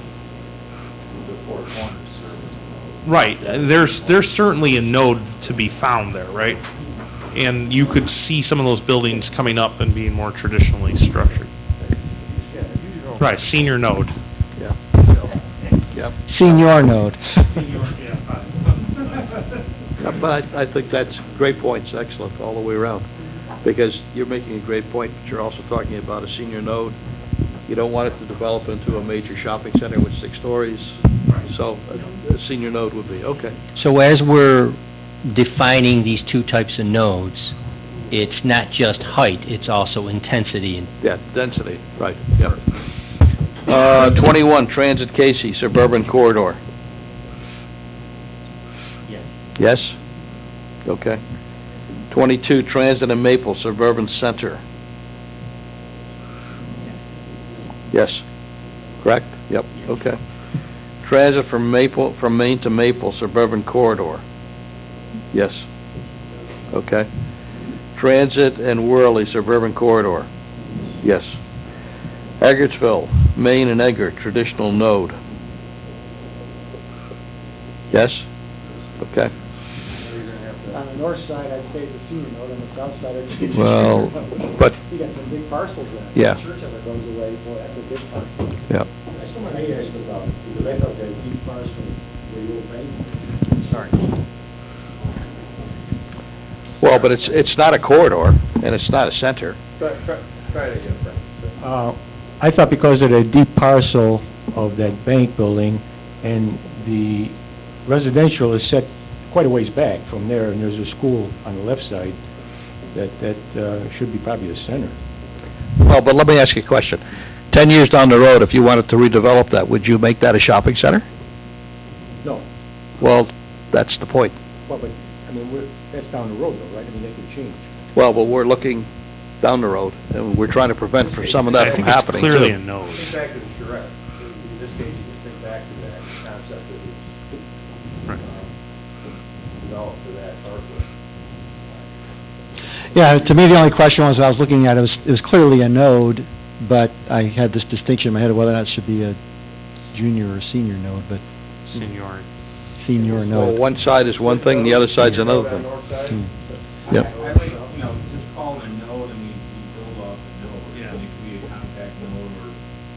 Right, there's certainly a node to be found there, right? And you could see some of those buildings coming up and being more traditionally structured. Right, senior node. Yep. Senior node. Yeah, but I think that's great points, excellent, all the way around. Because you're making a great point, but you're also talking about a senior node. You don't want it to develop into a major shopping center with 6 stories. So a senior node would be, okay. So as we're defining these two types of nodes, it's not just height, it's also intensity. Yeah, density, right, yep. 21, Transit Casey, suburban corridor. Yes. Yes? Okay. 22, Transit and Maple, suburban center. Yes. Correct? Yep, okay. Transit from Main to Maple, suburban corridor. Yes. Okay. Transit and Worley, suburban corridor. Yes. Eggertsville, Main and Eggert, traditional node. Yes? Okay. On the north side, I'd say it's a senior node, on the south side, I'd say it's a Well, senior node. but- You got some big parcels there. Yeah. Church ever goes away, boy, that's a big parcel. Yeah. That's what I asked about, because I thought that deep parcel where you were paying. Sorry. Well, but it's not a corridor, and it's not a center. Try it again, Frank. I thought because of the deep parcel of that bank building, and the residential is set quite a ways back from there, and there's a school on the left side, that should be probably the center. Well, but let me ask you a question. 10 years down the road, if you wanted to redevelop that, would you make that a shopping center? No, Well, that's the point. well, but, I mean, that's down the road though, right? I mean, that could change. Well, but we're looking down the road, and we're trying to prevent for some of that I from think it's happening, clearly too. a node. Think back to the charrette. In this case, you can think back to that concept that was developed for that hardware. Yeah, to me, the only question was, I was looking at it, it was clearly a node, but I had this distinction in my head of whether or not it should be a junior or senior node, but Senior. senior Well, node. one side is one thing, the other side's another thing. Yep. I like, just call it a node, and we build off a node. Yeah. It could be a compact node or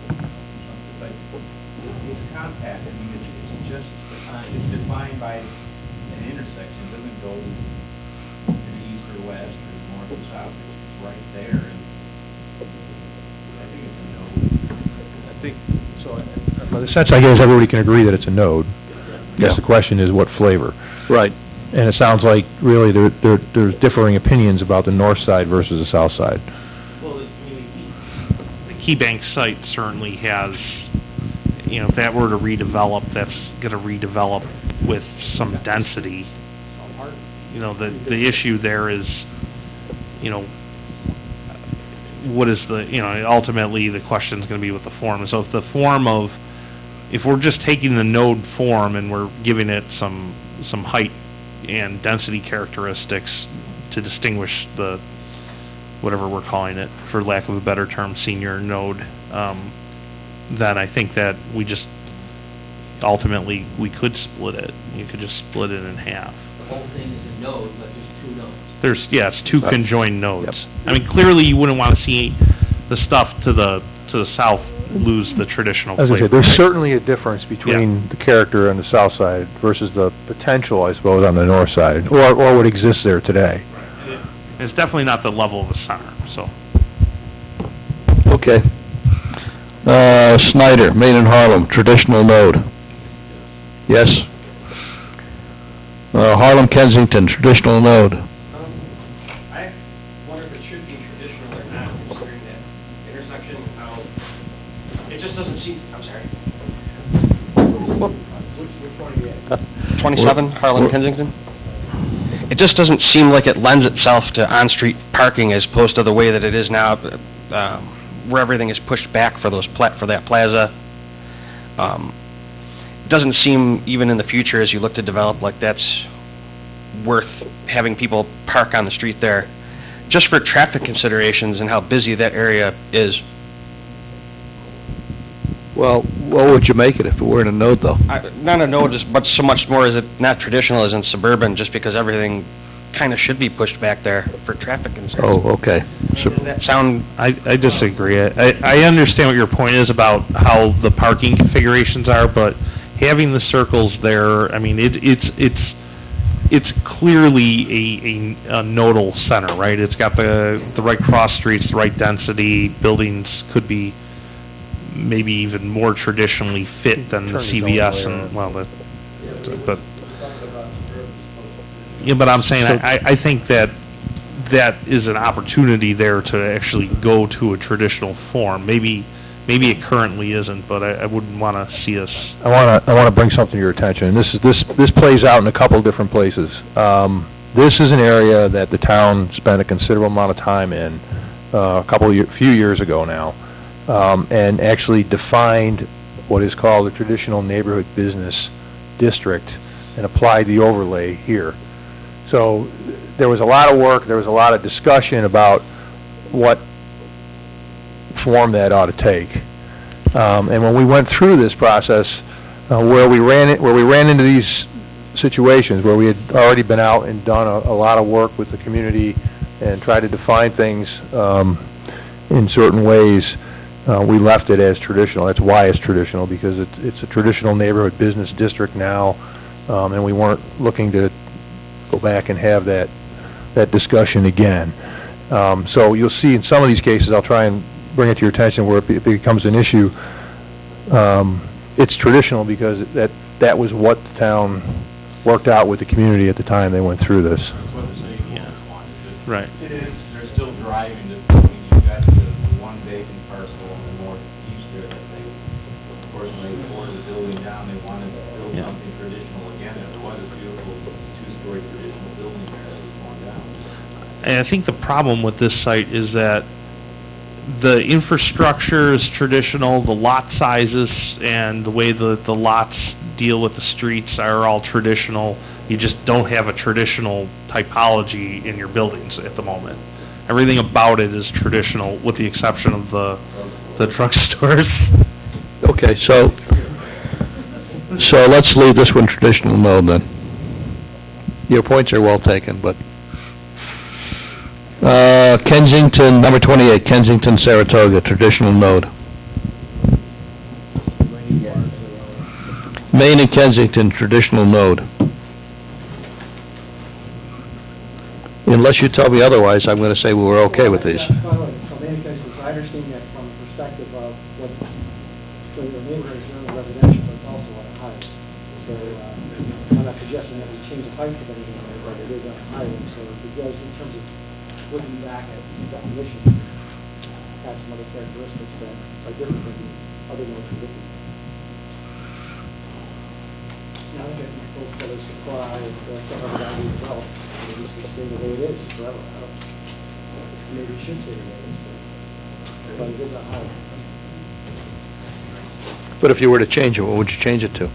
something like, it's compact, I mean, it's just, it's defined by an intersection, it doesn't go to the east or west or north or south, it's right there, and I think it's a node. I think, so, the sense I get is everybody can agree that it's a node. Guess Yeah. the question is what flavor. Right. And it sounds like really there's differing opinions about the north side versus the south side. Well, the Key Bank site certainly has, if that were to redevelop, that's gonna redevelop with some density. The issue there is, what is ultimately the question's gonna be with the form. So if we're just taking the node form and we're giving it some height and density characteristics to distinguish the, whatever we're calling it, for lack of a better term, senior node, then I think that we could split it. You could just split it in half. The whole thing is a node, but there's two nodes. It's two conjoined nodes. I mean, clearly you wouldn't want to see the stuff to the south lose the traditional As I flavor. said, there's right? certainly a difference between the character on the south side versus the potential, I suppose, on the north side, or what exists there today. It's definitely not the level of the center, so. Okay. Snyder, Main and Harlem, traditional node. Yes? Harlem Kensington, traditional node. I wonder if it should be traditional or not, considering that intersection, how, it just doesn't seem, I'm sorry. Which one are you at? 27, Harlem, Kensington? It just doesn't seem like it lends itself to on-street parking as opposed to the way that it is now, where everything is pushed back for that plaza. It doesn't seem, even in the future, as you look to develop, like that's worth having people park on the street there, just for traffic considerations and how busy that area is. Well, what would you make it if it weren't a node, though? Not a node, but so much more is it not traditional as in suburban, just because everything kind of should be pushed back there for traffic concerns. Oh, okay. Does that sound... I disagree. I understand what your point is about how the parking configurations are, but having the circles there, I mean, it's clearly a nodal center, right? It's got the right cross streets, the right density, buildings could be maybe even more traditionally fit than the CVS and, well, but yeah, but I'm saying, I think that is an opportunity there to actually go to a traditional form. Maybe it currently isn't, but I wouldn't want to see us. I want to bring something to your attention. This plays out in a couple of different places. This is an area that the town spent a considerable amount of time in few years ago now, and actually defined what is called a traditional neighborhood business district and applied the overlay here. So there was a lot of work, there was a lot of discussion about what form that ought to take. And when we went through this process, where we ran into these situations where we had already been out and done a lot of work with the community and tried to define things in certain ways, we left it as traditional. That's why it's traditional, because it's a traditional neighborhood business district now, and we weren't looking to go back and have that discussion again. So you'll see in some of these cases, I'll try and bring it to your attention where it becomes an issue. It's traditional because that was what the town worked out with the community at the time they went through this. That's what the city wanted. Right. It is. They're still driving to, you've got the one vacant parcel in the northeast there that they, of course, when they tore the building down, they wanted to build something traditional again, and there was a beautiful two-story traditional building there that was torn down. And I think the problem with this site is that the infrastructure is traditional, the lot sizes and the way the lots deal with the streets are all traditional. You just don't have a traditional typology in your buildings at the moment. Everything about it is traditional, with the exception of the drugstores. Okay, so let's leave this one traditional node then. Your points are well taken, but Kensington, number 28, Kensington, Saratoga, traditional node. Maine and Kensington, traditional node. Unless you tell me otherwise, I'm going to say we're okay with these. By the way, from Maine and Kensington, I understand that from the perspective of what, so the neighborhood is not residential, but it's also on a highway. So, I'm not suggesting that we change the height of anything there, but it is on a highway, so if it goes in terms of looking back at the definition, has some other characteristics that are different than the other ones we're looking at. Now, I think both for the supply and stuff like that as well, maybe it should stay the way it is forever. Maybe it should stay the way it is, but it is a highway. But if you were to change it, what would you change it to?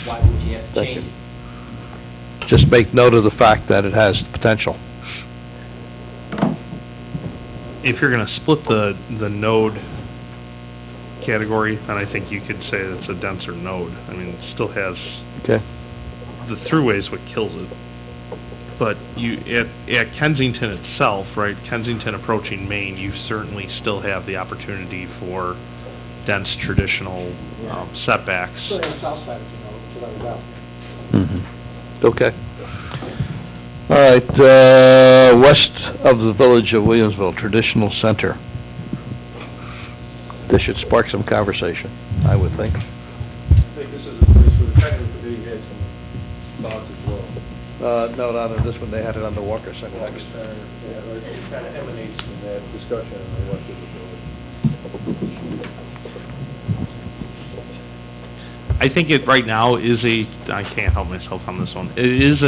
Why would you have to change it? Just make note of the fact that it has potential. If you're going to split the node category, then I think you could say it's a denser node. I mean, it still has... Okay. The throughway is what kills it. But you at Kensington itself, right, Kensington approaching Maine, you certainly still have the opportunity for dense traditional setbacks. So on the south side of the node, so that was out. Mm-hmm. Okay. All right, west of the village of Williamsville, traditional center. This should spark some conversation, I would think. I think this is a place where the technical committee had some thoughts as well. No, not on this one, they had it on the Walker Center. Yeah, it kind of emanates from that discussion on the west of the village. I think it right now is I can't help myself on this one. It is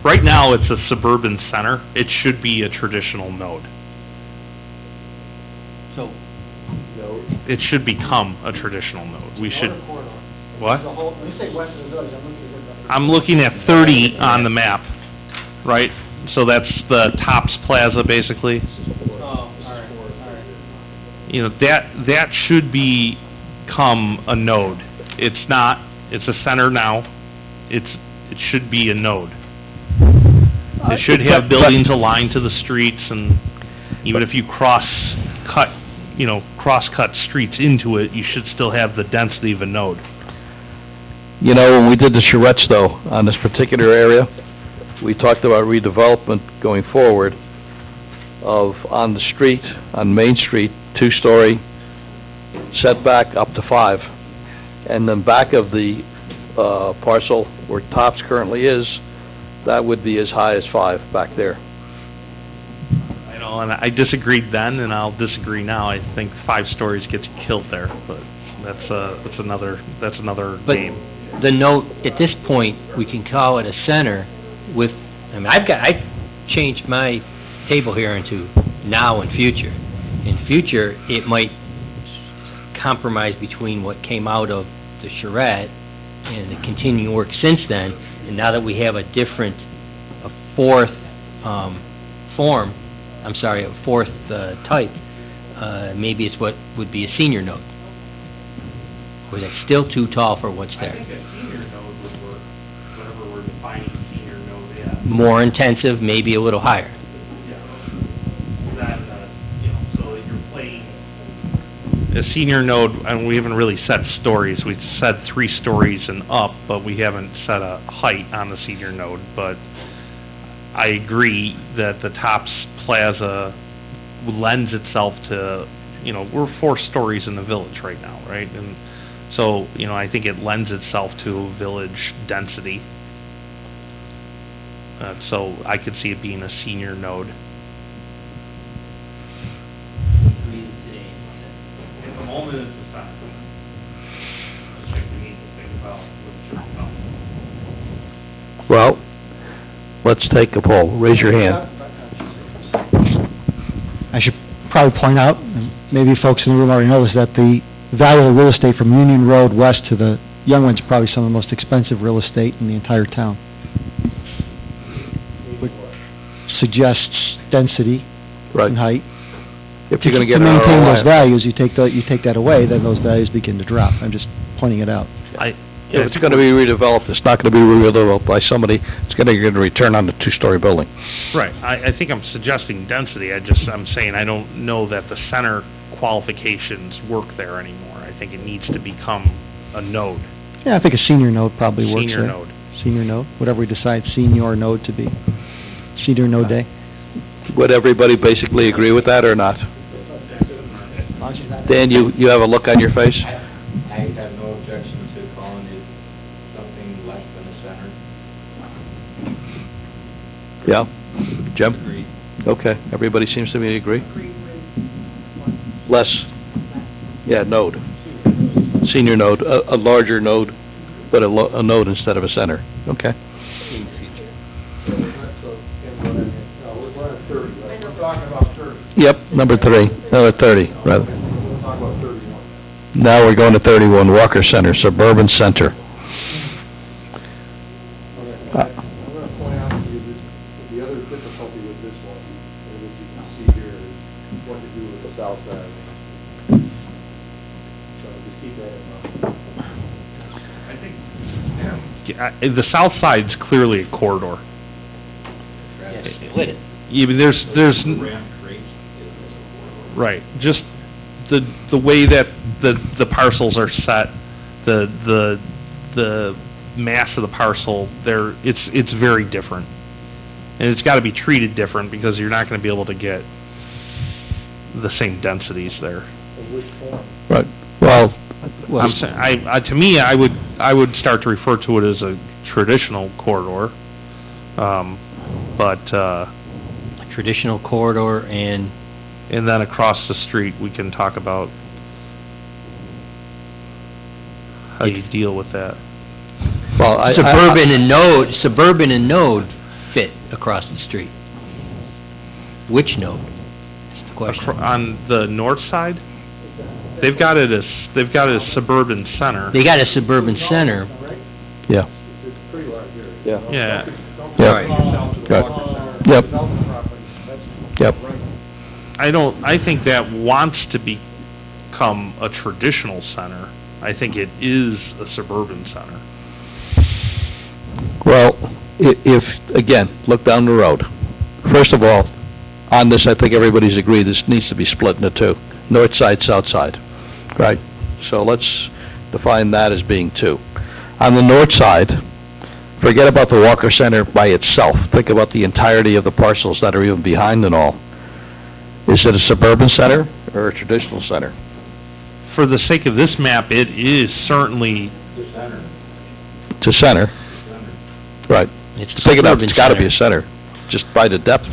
right now it's a suburban center. It should be a traditional node. So, it should become a traditional node. We should. What? When you say west of the village, I'm looking at 30 on the map, right? So that's the Tops Plaza, basically. Oh, all right. that should become a node. It's not, it's a center now, it should be a node. It should have buildings aligned to the streets, and even if you cross-cut streets into it, you should still have the density of a node. When we did the charrettes, though, on this particular area, we talked about redevelopment going forward of, on the street, on Main Street, 2-story, setback up to 5. And then back of the parcel where Tops currently is, that would be as high as 5 back there. I know, and I disagreed then, and I'll disagree now. I think 5 stories gets killed there, but that's another game. The note, at this point, we can call it a center with, I've changed my table here into now and future. In future, it might compromise between what came out of the charrette and the continuing work since then, and now that we have a fourth type, maybe it's what would be a senior node. Or that's still too tall for what's there. I think a senior node would work, whatever we're defining senior node as. More intensive, maybe a little higher. So that you're playing a senior node, and we haven't really set stories. We've said 3 stories and up, but we haven't set a height on the senior node. But I agree that the Tops Plaza lends itself to, we're 4 stories in the village right now, right? And so, I think it lends itself to village density. So I could see it being a senior node. At the moment, it's a center. I think we need to think about what should come. Well, let's take a poll. Raise your hand. I should probably point out, and maybe folks in the room already know this, that the value of the real estate from Union Road west to the Young Ones is probably some of the most expensive real estate in the entire town. Which suggests density and height. If you're going to get to maintain those values, you take that away, then those values begin to drop. I'm just pointing it out. If it's going to be redeveloped, it's not going to be redeveloped by somebody. It's going to get a return on the 2-story building. Right. I think I'm suggesting density. I'm saying I don't know that the center qualifications work there anymore. I think it needs to become a node. Yeah, I think a senior node probably works there. Senior node. Senior node, whatever we decide senior node to be. Senior node day. Would everybody basically agree with that or not? Dan, you have a look on your face? I have no objection to calling it something less than a center. Yeah. Jim? Agreed. Okay. Everybody seems to me to agree. Less. Yeah, node. Senior node. A larger node, but a node instead of a center. Okay. In the future. We're at 30, right? We're talking about 30. Yep, number 3. Another 30, rather. We'll talk about 31. Now we're going to 31, Walker Center, Suburban Center. I'm going to point out to you that the other difficulty with this one, and as you can see here, is what to do with the south side. So just keep that in mind. I think the south side's clearly a corridor. Yes, split it. Even there's right. Just the way that the parcels are set, the mass of the parcel, it's very different, and it's got to be treated different because you're not going to be able to get the same densities there. In which form? Right. Well, I'm saying, to me, I would start to refer to it as a traditional corridor, but A traditional corridor and then across the street we can talk about how you deal with that. Well, suburban and node fit across the street. Which node? That's the question. On the north side, they've got it as suburban center. They got a suburban center. Yeah. It's a pretty large area. Yeah. Yeah. Right. Yep. Yep. I think that wants to be become a traditional center. I think it is a suburban center. Well, if, again, look down the road. First of all, on this, I think everybody's agreed this needs to be split into two, north side, south side, right? So let's define that as being two. On the north side, forget about the Walker Center by itself. Think about the entirety of the parcels that are even behind and all. Is it a suburban center or a traditional center? For the sake of this map, it is certainly The center. To center. Right. It's Think about suburban it's got to be center. a center, just by the depth.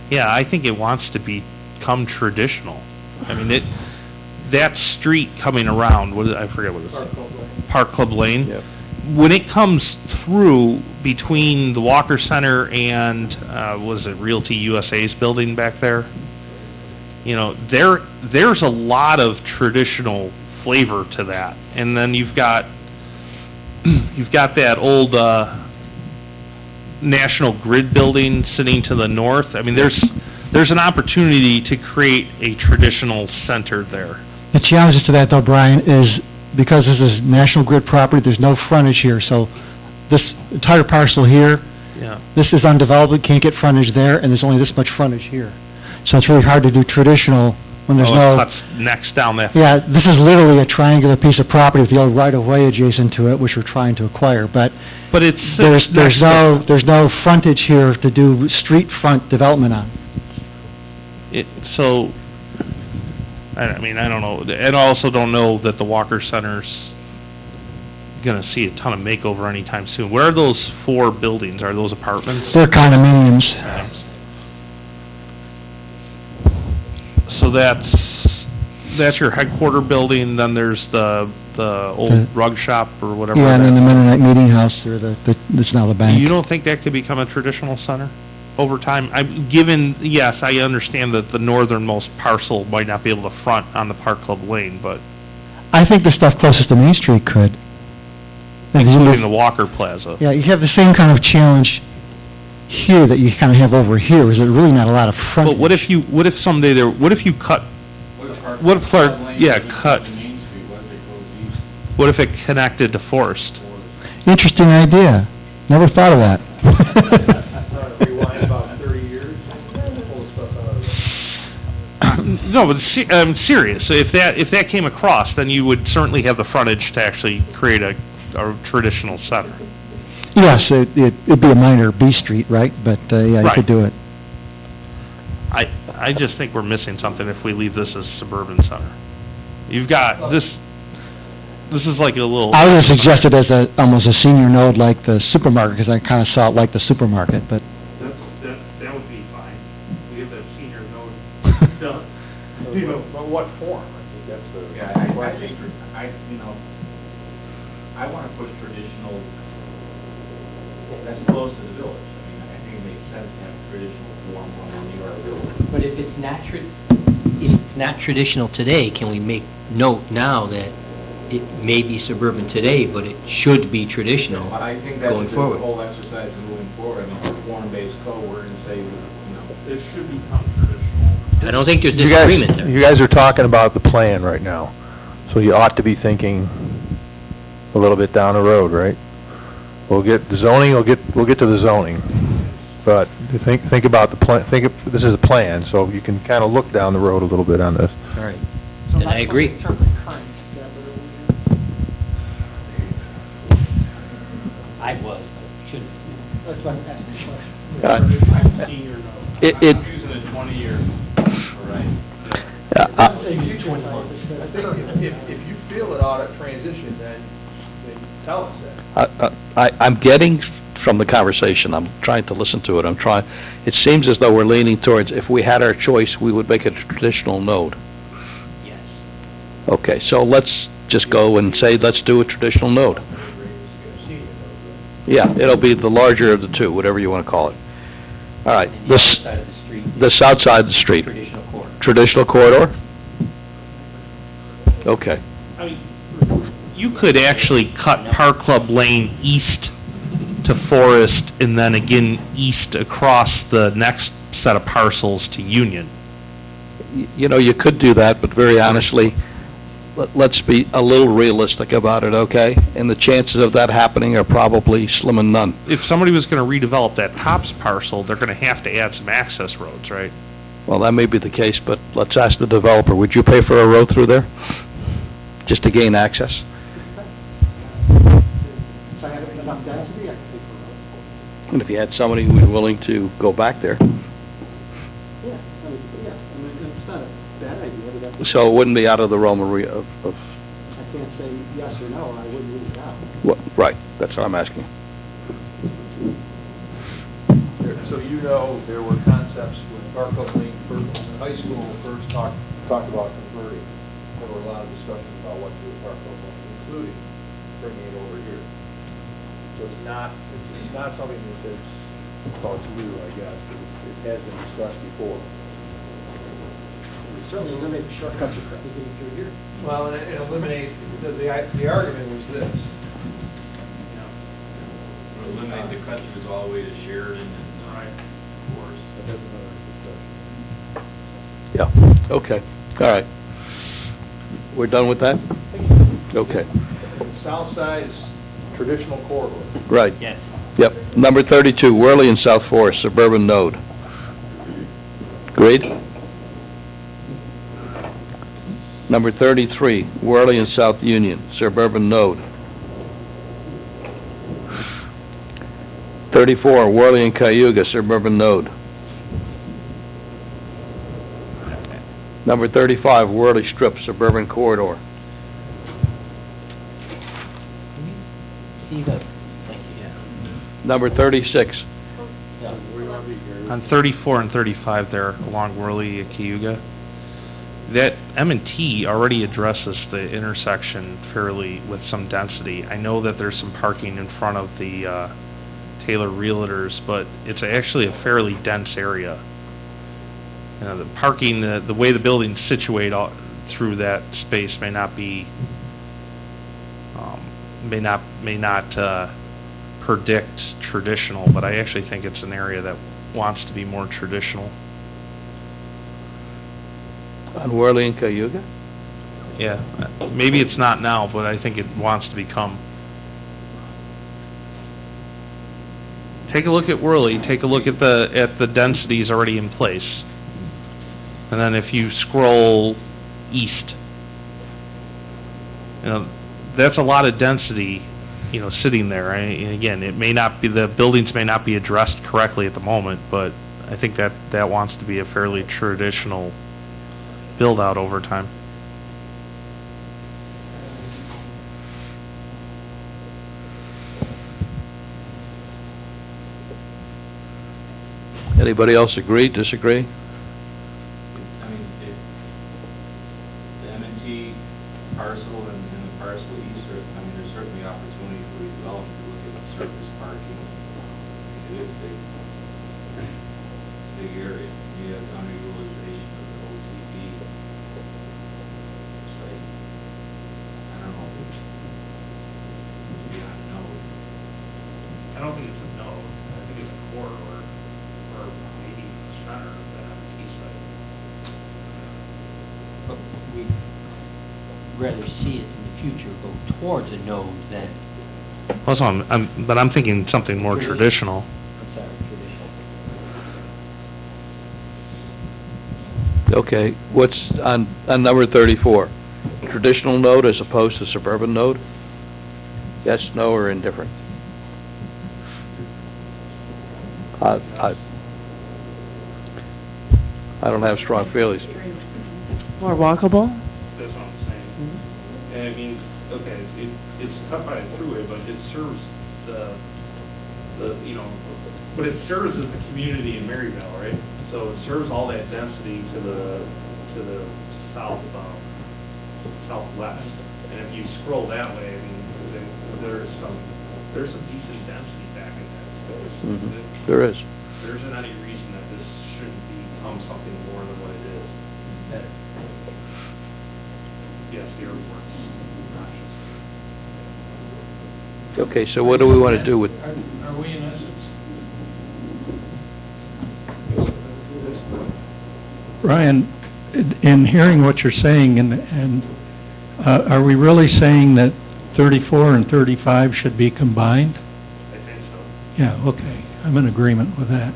Yeah, I think it wants to become traditional. I mean, that street coming around, I forget what it's Park Club Lane. Yep. When it comes through between the Walker Center and, was it Realty USA's building back there? You know, there's a lot of traditional flavor to that. And then you've got that old, National Grid building sitting to the north. I mean, there's an opportunity to create a traditional center there. The challenge to that, though, Brian, is because this is National Grid property, there's no frontage here, so this entire parcel here, this is undeveloped, can't get frontage there, and there's only this much frontage here. So it's really hard to do traditional when there's it no... cuts next down that. Yeah, this is literally a triangular piece of property with the old right-of-way adjacent to it, which we're trying to acquire, but it's there's no frontage here to do street front development on. So, I mean, I don't know, and I also don't know that the Walker Center's going to see a ton of makeover anytime soon. Where are those 4 buildings? Are those apartments? They're condominiums. So that's your headquarter building. Then there's the old rug shop or whatever. Yeah, and then the Mennonite Meeting House, or that's now the bank. You don't think that could become a traditional center over time? Yes, I understand that the northernmost parcel might not be able to front on the Park Club Lane, but I think the stuff closest to Main Street could. including the Walker Plaza. Yeah, you have the same kind of challenge here that you kind of have over here. Is there really not a lot of frontage? But what if you cut? What if it connected to Forest? Interesting idea. Never thought of that. Rewind about 30 years, pull stuff out of it. No, but I'm serious. If that came across, then you would certainly have the frontage to actually create a traditional center. Yes, it'd be a minor B Street, right? But, yeah, you could do it. I just think we're missing something if we leave this as suburban center. You've got this is like a little... I would have suggested as almost a senior node like the supermarket, because I kind of saw it like the supermarket, but... That would be fine. We have that senior node done. But what form? I think that's the... Yeah, I want to push traditional, that's close to the village. I mean, I think it makes sense to have a traditional form near our village. But if it's not traditional today, can we make note now that it may be suburban today, but it should be traditional I think that's going forward? the whole exercise of moving forward. I mean, for form-based code, we're going to say, it should become traditional. I don't think there's disagreement there. You guys are talking about the plan right now, so you ought to be thinking a little bit down the road, right? We'll get the zoning. We'll get to the zoning, but think about the plan. This is a plan, so you can kind of look down the road a little bit on this. All right, and I agree. I was, but shouldn't. That's why I'm asking the question. I'm senior node. I'm using a 20-year, right? I think if you feel it ought to transition, then tell us that. I'm getting from the conversation, I'm trying to listen to it, it seems as though we're leaning towards, if we had our choice, we would make it a traditional node. Yes. Okay, so let's just go and say, let's do a traditional node. Yeah, it'll be the larger of the two, whatever you want to call it. All right, the south side of the street. Traditional corridor? Okay. I mean, you could actually cut Park Club Lane east to Forest and then again east across the next set of parcels to Union. you know, you could do that, but very honestly, let's be a little realistic about it, okay? And the chances of that happening are probably slim and none. If somebody was gonna redevelop that tops parcel, they're gonna have to add some access roads, right? Well, that may be the case, but let's ask the developer, would you pay for a road through there? Just to gain access? If I had enough density, I could pay for a road. And if you had somebody who was willing to go back there. Yeah, it's not a bad idea, but that's... So it wouldn't be out of the realm of I can't say yes or no, I wouldn't rule it out. well, right, that's what I'm asking. So you know, there were concepts when Garfield Lane first, in high school first talked about converting. There were a lot of discussions about what to do with Garfield Lane, including bringing it over here. So it's not something that's new, I guess. It has been discussed before. Certainly eliminate the shortcuts you're getting through here. Well, and it eliminate, the argument was this. You know, Eliminate the cut-throughs all the way to Sheridan and, Forest. That's another discussion. Yeah, okay, all right. We're done with that? Okay, South side is traditional corridor. right. Yes. Yep. Number 32, Worley and South Forest, suburban node. Agreed? Number 33, Worley and South Union, suburban node. 34, Worley and Cayuga, suburban node. Number 35, Worley Strip, suburban corridor. Number 36, On 34 and 35 there, along Worley and Cayuga, that M&T already addresses the intersection fairly with some density. I know that there's some parking in front of the Taylor Realtors, but it's actually a fairly dense area. You know, the parking, the way the building's situate through that space may not be, may not predict traditional, but I actually think it's an area that wants to be more traditional. on Worley and Cayuga? Yeah, maybe it's not now, but I think it wants to become. Take a look at Worley, take a look at the densities already in place. And then if you scroll east, you know, that's a lot of density, you know, sitting there. And again, it may not be, the buildings may not be addressed correctly at the moment, but I think that wants to be a fairly traditional build out over time. Anybody else agree, disagree? I mean, if the M&T parcel and the parcel east, I mean, there's certainly opportunity for redevelopment to look at surface parking. It is a big area. You have underutilization of the OTB site. I don't know if it's beyond node. I don't think it's a node. I think it's a corridor. Or maybe the center of the M&T site. But we'd rather see it in the future go towards a node than, Also, but I'm thinking something more traditional. I'm sorry, traditional. Okay, what's on number 34? Traditional node as opposed to suburban node? Yes, no, or indifferent? I don't have strong feelings. More walkable? That's what I'm saying. And I mean, okay, it's cut by a throughway, but it serves the you know, but it serves as the community in Maryville, right? So it serves all that density to the southwest. And if you scroll that way, I mean, there's some decent density back in that space. Mm-hmm. There is. There isn't any reason that this shouldn't become something more than what it is. Yes, the airport's not just. Okay, so what do we want to do with... Are we in essence? Ryan, in hearing what you're saying, and are we really saying that 34 and 35 should be combined? I think so. Yeah, okay, I'm in agreement with that.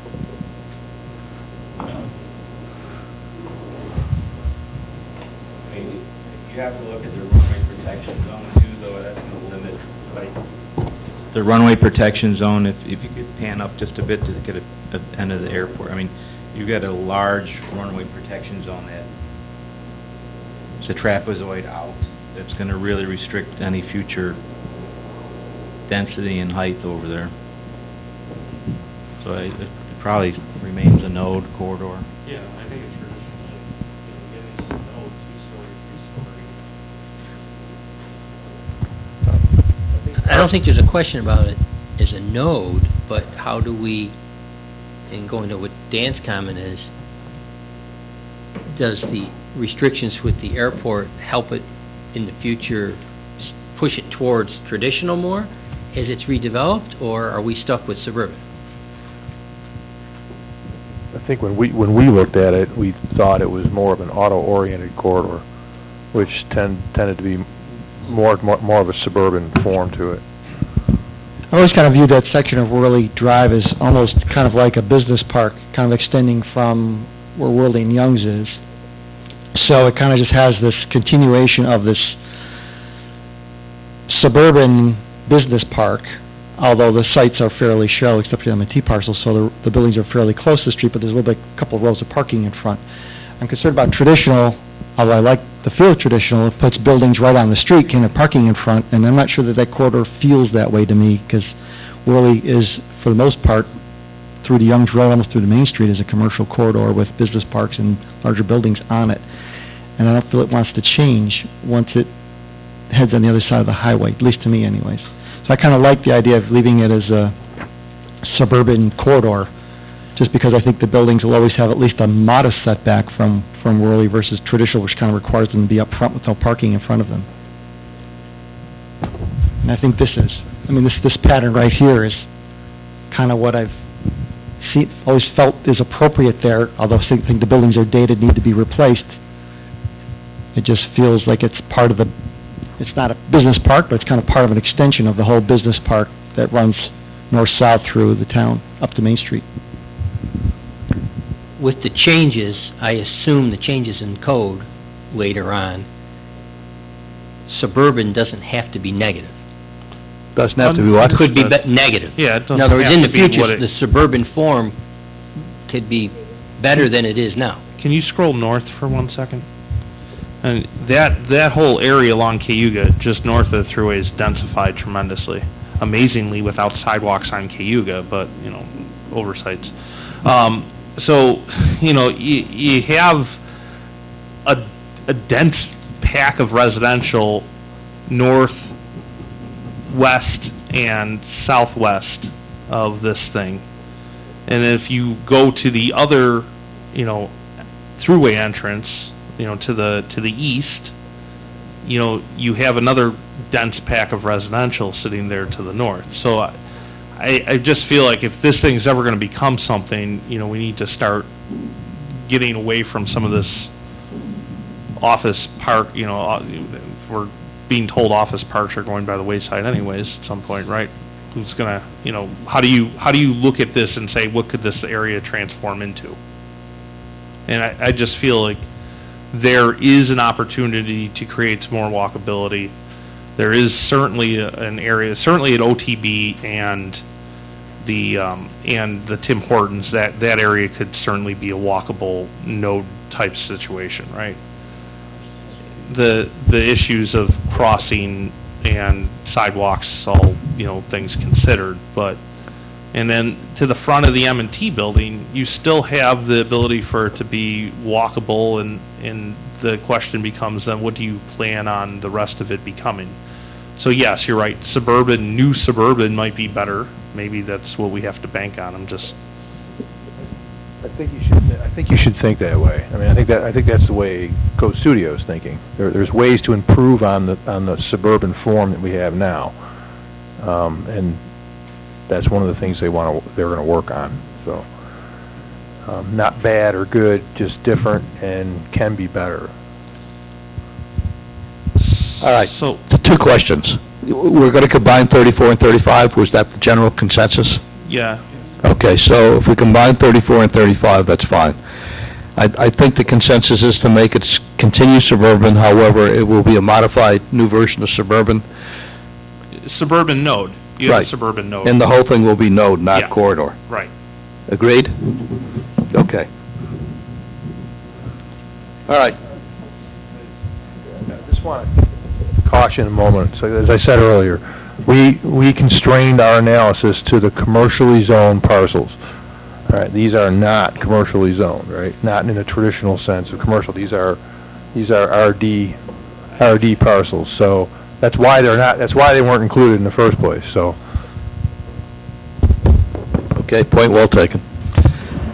You have to look at the runway protection zone too, though, that's going to limit height. The runway protection zone, if you could pan up just a bit to get at the end of the airport, I mean, you've got a large runway protection zone that it's a trapezoid out. That's going to really restrict any future density and height over there. So it probably remains a node corridor. Yeah, I think it's traditional, getting some nodes, 2-story, 3-story. I don't think there's a question about it as a node, but how do we, and going to what Dan's comment is, does the restrictions with the airport help it in the future push it towards traditional more as it's redeveloped, or are we stuck with suburban? I think when we looked at it, we thought it was more of an auto-oriented corridor, which tended to be more of a suburban form to it. I always kind of viewed that section of Worley Drive as almost kind of like a business park, kind of extending from where Worley and Young's is. So it kind of just has this continuation of this suburban business park, although the sites are fairly shallow, except for the M&T parcel, so the buildings are fairly close to the street, but there's a little bit, a couple of rows of parking in front. I'm concerned about traditional, although I like the feel of traditional, it puts buildings right on the street, kind of parking in front, and I'm not sure that that corridor feels that way to me, because Worley is, for the most part, through the Young's Road, almost through the Main Street, is a commercial corridor with business parks and larger buildings on it. And I don't feel it wants to change once it heads on the other side of the highway, at least to me anyways. So I kind of like the idea of leaving it as a suburban corridor, just because I think the buildings will always have at least a modest setback from Worley versus traditional, which kind of requires them to be up front with no parking in front of them. And I think this is. I mean, this pattern right here is kind of what I've always felt is appropriate there, although I think the buildings are dated, need to be replaced. It just feels like it's part of the, it's not a business park, but it's kind of part of an extension of the whole business park that runs north-south through the town, up to Main Street. With the changes, I assume the changes in code later on, suburban doesn't have to be negative. Doesn't have to be what? It could be negative. Yeah, it doesn't In other words, have in to the be future, what it- the suburban form could be better than it is now. Can you scroll north for 1 second? And that whole area along Cayuga, just north of the thruway, is densified tremendously. Amazingly, without sidewalks on Cayuga, but, oversights. So, you have a dense pack of residential north, west, and southwest of this thing. And if you go to the other, thruway entrance, to the east, you have another dense pack of residential sitting there to the north. So I just feel like if this thing's ever going to become something, we need to start getting away from some of this office park, we're being told office parks are going by the wayside anyways at some point, right? Who's gonna, how do you look at this and say, what could this area transform into? And I just feel like there is an opportunity to create some more walkability. There is certainly an area, certainly at OTB and the Tim Hortons, that area could certainly be a walkable node type situation, right? The issues of crossing and sidewalks, all things considered, and then to the front of the M&T building, you still have the ability for it to be walkable, and the question becomes then, what do you plan on the rest of it becoming? So yes, you're right, new suburban might be better. Maybe that's what we have to bank on. I think you should think that way. I mean, I think that's the way Code Studio's thinking. There's ways to improve on the suburban form that we have now, and that's one of the things they're going to work on. So, Not bad or good, just different and can be better. All right, so, two questions. We're gonna combine 34 and 35, was that the general consensus? Yeah. Okay, so if we combine 34 and 35, that's fine. I think the consensus is to make it continue suburban, however, it will be a modified new version of suburban. Suburban node. You have Right. a suburban node. And the whole thing will be node, not Yeah. corridor. Right. Agreed? Okay. All right. I just want to caution a moment. So as I said earlier, we constrained our analysis to the commercially zoned parcels. All right, these are not commercially zoned, right? Not in a traditional sense of commercial. These are RD parcels. So that's why they weren't included in the first place. So. Okay, point well taken.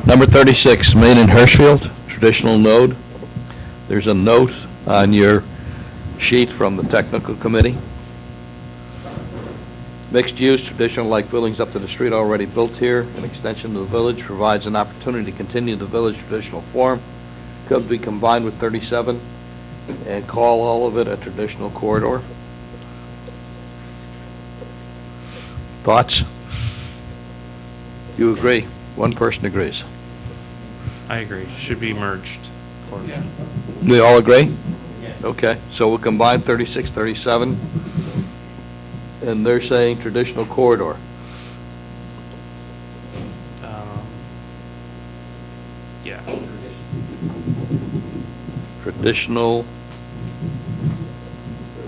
Number 36, Main and Hirschfield, traditional node. There's a note on your sheet from the technical committee. Mixed use, traditional like buildings up to the street already built here. An extension of the village provides an opportunity to continue the village traditional form. Could be combined with 37 and call all of it a traditional corridor. Thoughts? You agree? One person agrees. I agree. Should be merged. We all agree? Okay, so we'll combine 36, 37, and they're saying traditional corridor. Yeah. Traditional,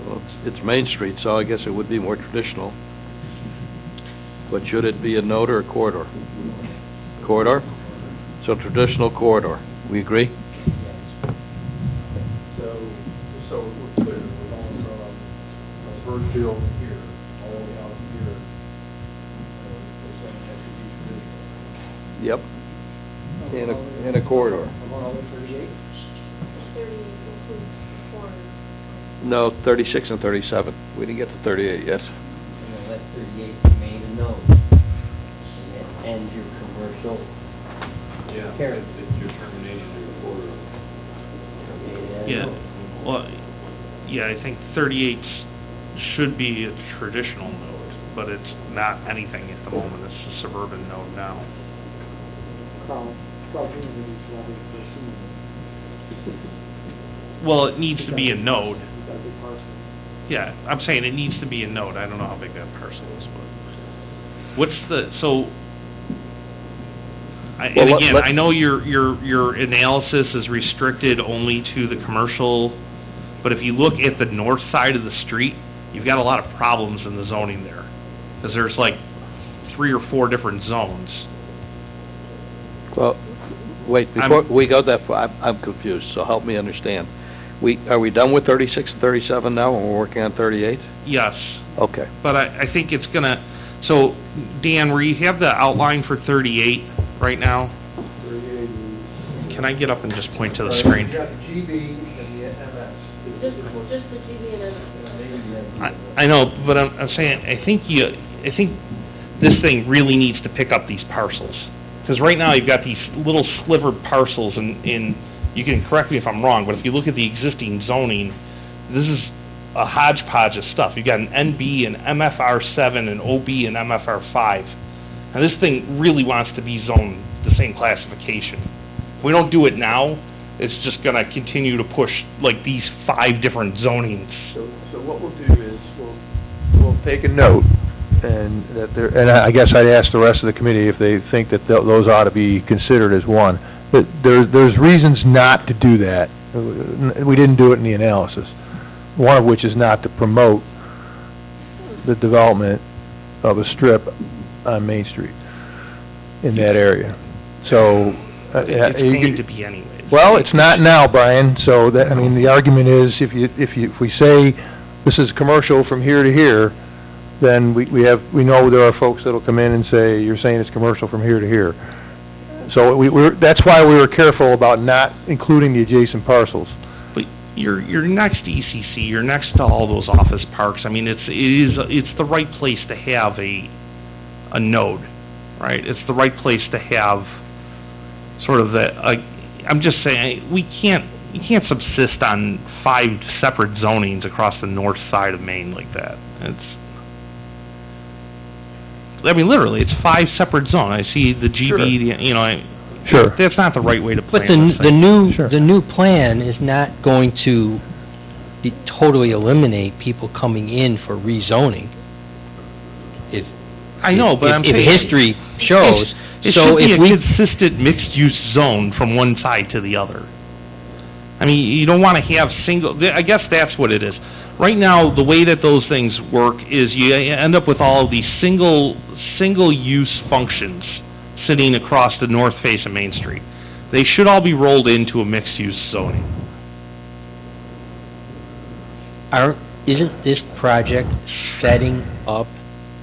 well, it's Main Street, so I guess it would be more traditional. But should it be a node or a corridor? Corridor? So traditional corridor. We agree? So we're clear, we're going from Birchfield here, all the way out here, we're saying that should be traditional. Yep. In a corridor. I'm on all the 38? No, 36 and 37. We didn't get to 38 yet. Let 38 remain a node, and then end your commercial. Yeah, Karen. it's your termination of your corridor. Yeah. Well, yeah, I think 38 should be a traditional node, but it's not anything at the moment. It's a suburban node now. Well, it needs to be a node. Yeah, I'm saying it needs to be a node. I don't know how big that parcel is, but what's the, so, and again, I know your analysis is restricted only to the commercial, but if you look at the north side of the street, you've got a lot of problems in the zoning there. Because there's like 3 or 4 different zones. Well, wait, before we go that far, I'm confused, so help me understand. Are we done with 36 and 37 now, and we're working on 38? Yes. Okay. But I think it's gonna, so, Dan, where you have the outline for 38 right now? 38 is... Can I get up and just point to the screen? You got the GB and the MS. Just the GB and MS. I know, but I'm saying, I think this thing really needs to pick up these parcels. Because right now, you've got these little slivered parcels in, you can correct me if I'm wrong, but if you look at the existing zoning, this is a hodgepodge of stuff. You've got an NB, an MFR7, an OB, and MFR5. And this thing really wants to be zoned the same classification. If we don't do it now, it's just going to continue to push like these 5 different zonings. So what we'll do is we'll take a note, and and I guess I'd ask the rest of the committee if they think that those ought to be considered as one. But there's reasons not to do that. We didn't do it in the analysis. One of which is not to promote the development of a strip on Main Street in that area. So It's going to be anyways. well, it's not now, Brian. So that, I mean, the argument is if we say this is commercial from here to here, then we know there are folks that'll come in and say you're saying it's commercial from here to here. So that's why we were careful about not including the adjacent parcels. But you're next to ECC. You're next to all those office parks. I mean, it's the right place to have a node, right? It's the right place to have sort of I'm just saying, you can't subsist on 5 separate zonings across the north side of Maine like that. Literally, it's 5 separate zones. I see the GB, Sure. That's not the right way to plan But this the new plan is not going to totally eliminate people coming in for rezoning. I know, but I'm saying... If history shows... It should be a consistent mixed-use zone from one side to the other. I mean, you don't want to have I guess that's what it is. Right now, the way that those things work is you end up with all of these single-use functions sitting across the north face of Main Street. They should all be rolled into a mixed-use zoning. Isn't this project setting up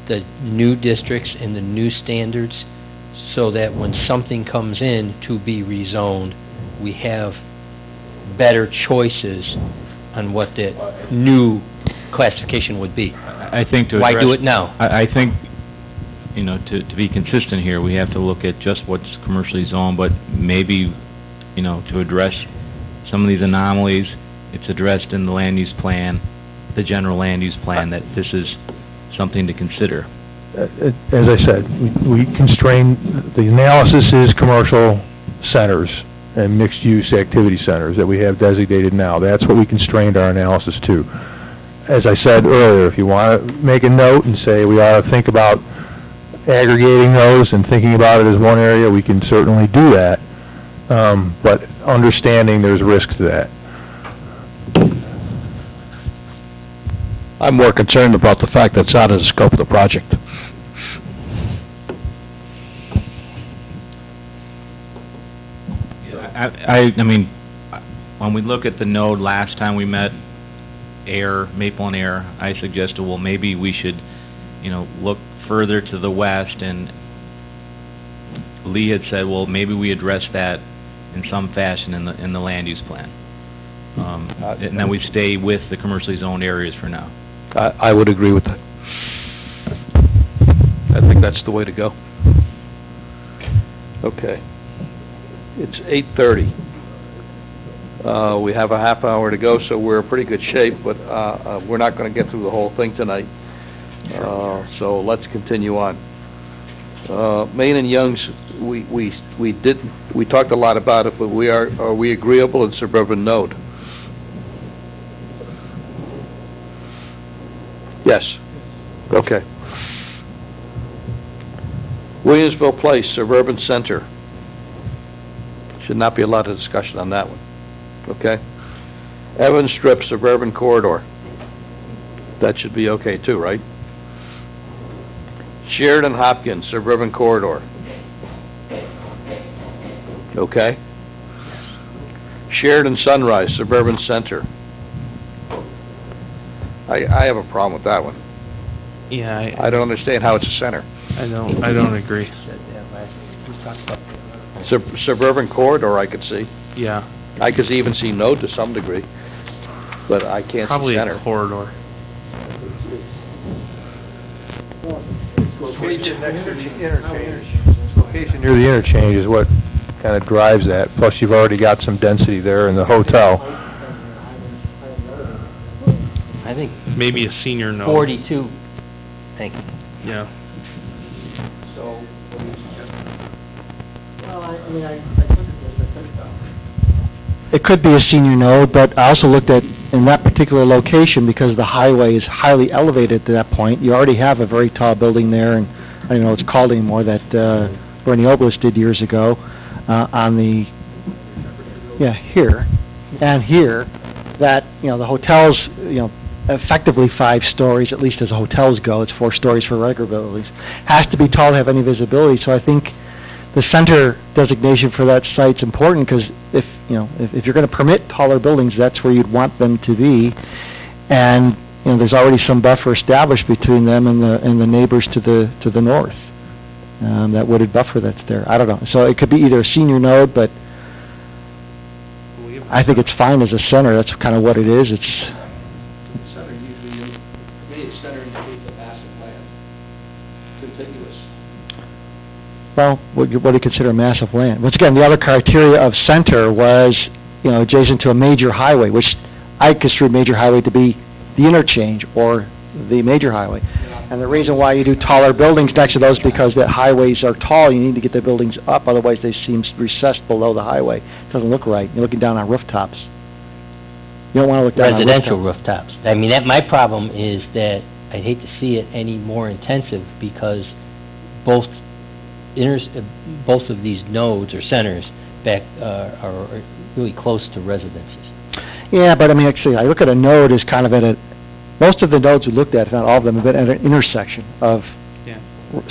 the new districts and the new standards so that when something comes in to be rezoned, we have better choices on what the new classification would be? I think to Why address... do it now? I think, to be consistent here, we have to look at just what's commercially zoned, but maybe, to address some of these anomalies, it's addressed in the land use plan, the general land use plan, that this is something to consider. As I said, we constrain, the analysis is commercial centers and mixed-use activity centers that we have designated now. That's what we constrained our analysis to. As I said earlier, if you want to make a note and say we ought to think about aggregating those and thinking about it as one area, we can certainly do that, but understanding there's risk to that. I'm more concerned about the fact that it's out of the scope of the project. I mean, when we look at the node last time we met, Maple and Air, I suggested, well, maybe we should, look further to the west, and Lee had said, well, maybe we address that in some fashion in the land use plan. And then we stay with the commercially zoned areas for now. I would agree with that. I think that's the way to go. Okay. It's 8:30. We have a half hour to go, so we're in pretty good shape, but we're not going to get through the whole thing tonight. So let's continue on. Main and Young's, we talked a lot about it, but are we agreeable in suburban node? Yes. Okay. Williamsville Place, suburban center. Should not be a lot of discussion on that one. Okay. Evans Strip, suburban corridor. That should be okay too, right? Sheridan Hopkins, suburban corridor. Okay. Sheridan Sunrise, suburban center. I have a problem with that one. Yeah, I don't understand how it's a center. I don't agree. Suburban corridor, I could see. Yeah. I could even see node to some degree, but I can't Probably see center. a corridor. Location next to the interchange. Location near the interchange is what kind of drives that. Plus, you've already got some density there in the hotel. I think maybe a senior node. 42. Thank you. Yeah. So, what do you suggest? Well, I think It could be a senior node, but I also looked at, in that particular location, because the highway is highly elevated at that point, you already have a very tall building there, and I don't know what it's called anymore, that Bernie Oblis did years ago, on the, here, and here, that, the hotels, effectively 5 stories, at least as hotels go, it's 4 stories for regular buildings, has to be tall to have any visibility, so I think the center designation for that site's important, because if you're going to permit taller buildings, that's where you'd want them to be, and there's already some buffer established between them and the neighbors to the north. That wooded buffer that's there. I don't know. So it could be either a senior node, but I think it's fine as a center. That's kind of what it is. It's Center usually, to me, center indicates a massive land, contiguous. Well, what do you consider a massive land? Once again, the other criteria of center was, adjacent to a major highway, which I construed major highway to be the interchange or the major highway. And the reason why you do taller buildings next to those, because the highways are tall, you need to get the buildings up, otherwise they seem recessed below the highway. It doesn't look right. You're looking down on rooftops. You don't want to look down on residential rooftops. I mean, my problem is that I'd hate to see it any more intensive, because both of these nodes or centers are really close to residences. Yeah, but I mean, actually, I look at a node as kind of most of the nodes we looked at, if not all of them, have been at an intersection of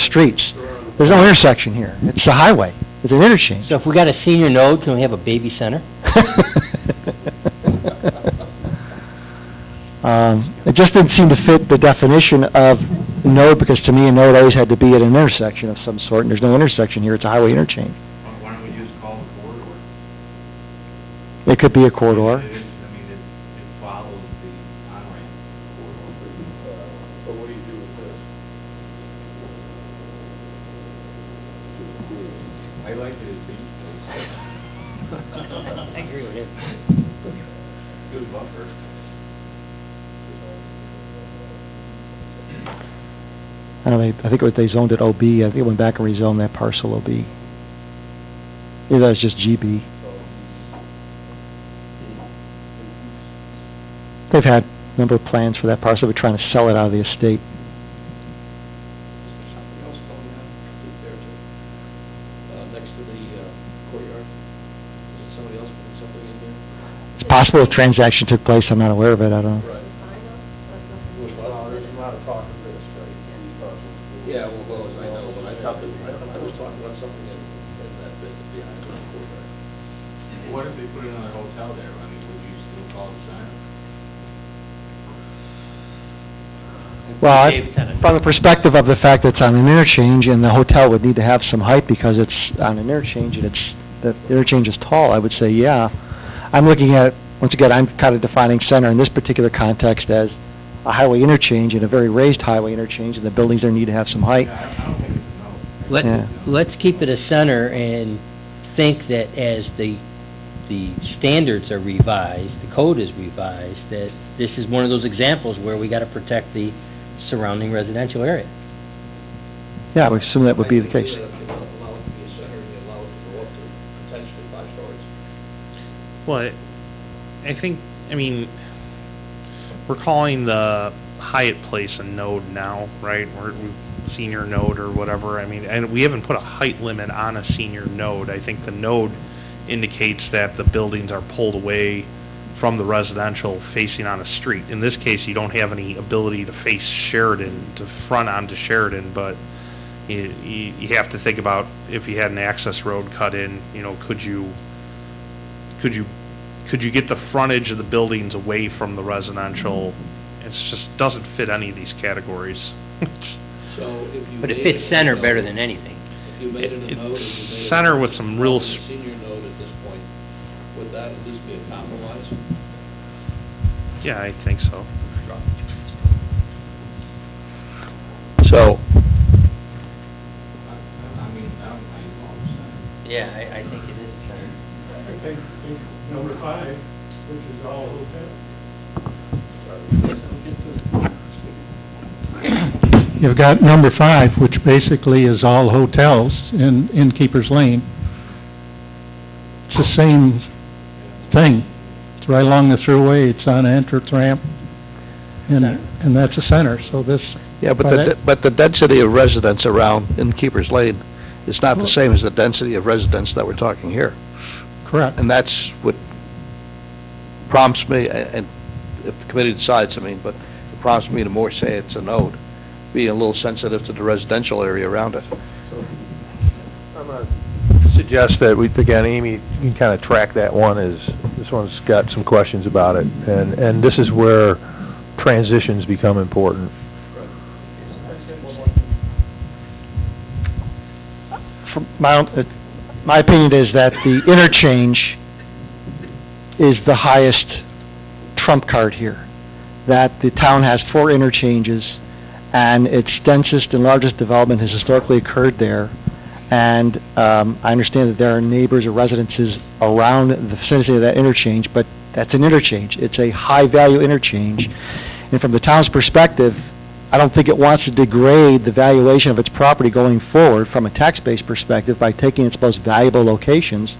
streets. There's no intersection here. It's a highway. It's an interchange. So if we got a senior node, can we have a baby center? It just didn't seem to fit the definition of node, because to me a node always had to be at an intersection of some sort, and there's no intersection here. It's a highway interchange. Why don't we just call it a corridor? It could be a corridor. It follows the on-ramp corridor. But what do you do with this? I like it as beach I agree with him. Good buffer. I think they zoned it OB. I think it went back and rezoned that parcel OB. Maybe that was just GB. They've had a number of plans for that parcel. We're trying to sell it out of the estate. Something else going on there too, next to the courtyard? Is somebody else putting something in there? It's possible a transaction took place. I'm not aware of it. I don't know. Right. There's a lot of talk of this, right? Yeah, well, those, I know, but I was talking about something in that bit behind the courtyard. What if they put another hotel there? I mean, would you still call it a center? Well, from the perspective of the fact that it's on an interchange, and the hotel would need to have some height because it's on an interchange, and the interchange is tall, I would say, yeah. I'm looking at, once again, I'm kind of defining center in this particular context as a highway interchange and a very raised highway interchange, and the buildings there need to have some height. Let's keep it a center and think that as the standards are revised, the code is revised, that this is one of those examples where we got to protect the surrounding residential area. Yeah, I would assume that would be the case. Allow it to be a center and allow it to go up to potentially 5 stories. Well, I think, we're calling the Hyatt Place a node now, right? We're senior node or whatever. And we haven't put a height limit on a senior node. I think the node indicates that the buildings are pulled away from the residential facing on a street. In this case, you don't have any ability to face Sheridan, to front onto Sheridan, but you have to think about if you had an access road cut in, could you get the frontage of the buildings away from the residential? It just doesn't fit any of these categories. But it fits center better than anything. If you made it a node, and you made center with some real senior node at this point, would that at least be a compromise? Yeah, I think so. So, Yeah, I think it is a center. I think number 5, which is all hotel. You've got number 5, which basically is all hotels in Keeper's Lane. It's the same thing. It's right along the thruway, it's on an entrance ramp, and that's a center, so this... yeah, but the density of residents around in Keeper's Lane is not the same as the density of residents that we're talking here. Correct. And that's what prompts me, and if the committee decides, but it prompts me to more say it's a node, being a little sensitive to the residential area around it. So, I'm going to suggest that Amy, you can kind of track that one, as this one's got some questions about it, and this is where transitions become important. My opinion is that the interchange is the highest trump card here. That the town has 4 interchanges, and its densest and largest development has historically occurred there, and I understand that there are neighbors or residences around the vicinity of that interchange, but that's an interchange. It's a high-value interchange, and from the town's perspective, I don't think it wants to degrade the valuation of its property going forward from a tax base perspective by taking its most valuable locations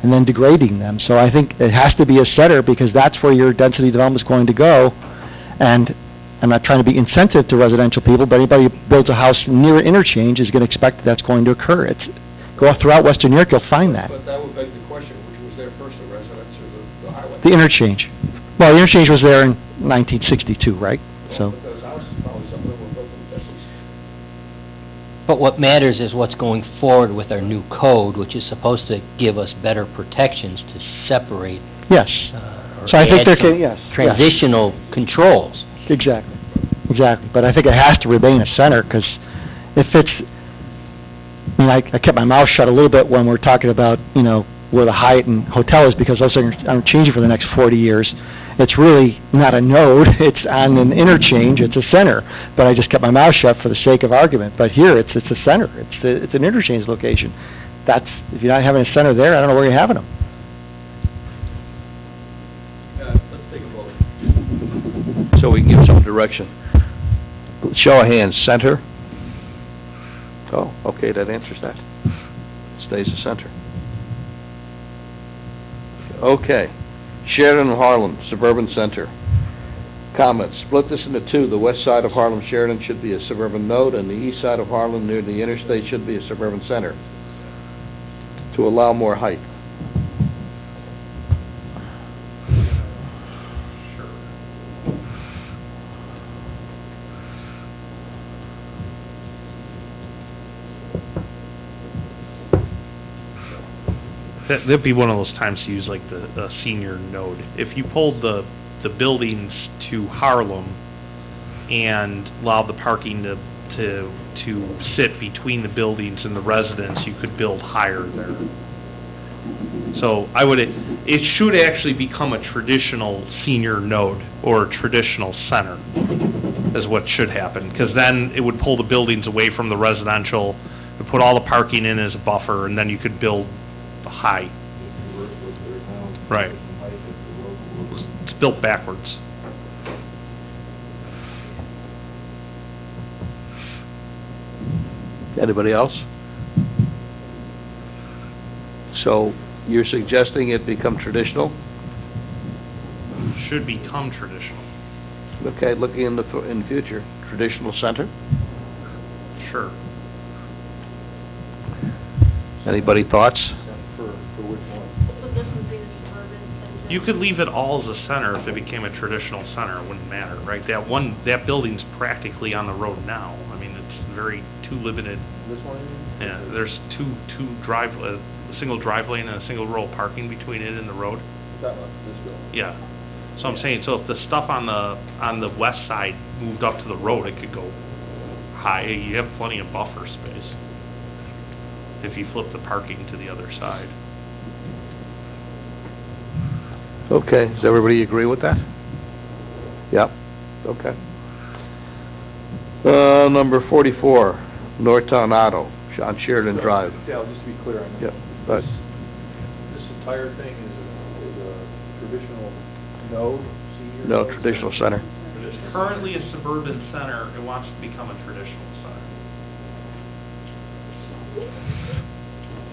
and then degrading them. So I think it has to be a center because that's where your density development is going to go. And I'm not trying to be insensitive to residential people, but anybody who builds a house near an interchange is going to expect that that's going to occur. Go throughout Western New York, you'll find that. But that would beg the question, which was there first, the residence or the highway? The interchange. Well, the interchange was there in 1962, right? So. But those houses, probably some of them were built in the 50s. But what matters is what's going forward with our new code, which is supposed to give us better protections to separate. Yes. Or So I think add there some can, yes. transitional controls. Exactly. Exactly. But I think it has to remain a center, because if it's, I mean, I kept my mouth shut a little bit when we're talking about, you know, where the Hyatt and hotel is, because those things aren't changing for the next 40 years. It's really not a node, it's on an interchange, it's a center. But I just kept my mouth shut for the sake of argument. But here, it's a center, it's an interchange location. That's, if you're not having a center there, I don't know where you're having them. Let's take a vote. So we can give some direction. Show of hands, center. Oh, okay, that answers that. Stays the center. Okay. Sheridan and Harlem, suburban center. Comments, split this into two. The west side of Harlem, Sheridan should be a suburban node, and the east side of Harlem near the interstate should be a suburban center to allow more height. That'd be one of those times to use like the senior node. If you pulled the buildings to Harlem and allowed the parking to sit between the buildings and the residents, you could build higher there. So it should actually become a traditional senior node or a traditional center is what should happen, because then it would pull the buildings away from the residential, and put all the parking in as a buffer, and then you could build high. Right. It's built backwards. Anybody else? So you're suggesting it become traditional? Should become traditional. Okay, looking in the future, traditional center? Sure. Anybody thoughts? You could leave it all as a center if it became a traditional center. It wouldn't matter, right? That building's practically on the road now. I mean, it's very too limited. This one? Yeah, there's a single driveway and a single row of parking between it and the road. That one, this building. Yeah. So I'm saying, so if the stuff on the west side moved up to the road, it could go high. You have plenty of buffer space if you flip the parking to the other side. Okay, does everybody agree with that? Yep, okay. Number 44, Northtown Auto, on Sheridan Drive. Dale, just to be clear on that. Yep, but This entire thing is a traditional node, senior? no, node traditional center. It's currently a suburban center. It wants to become a traditional center.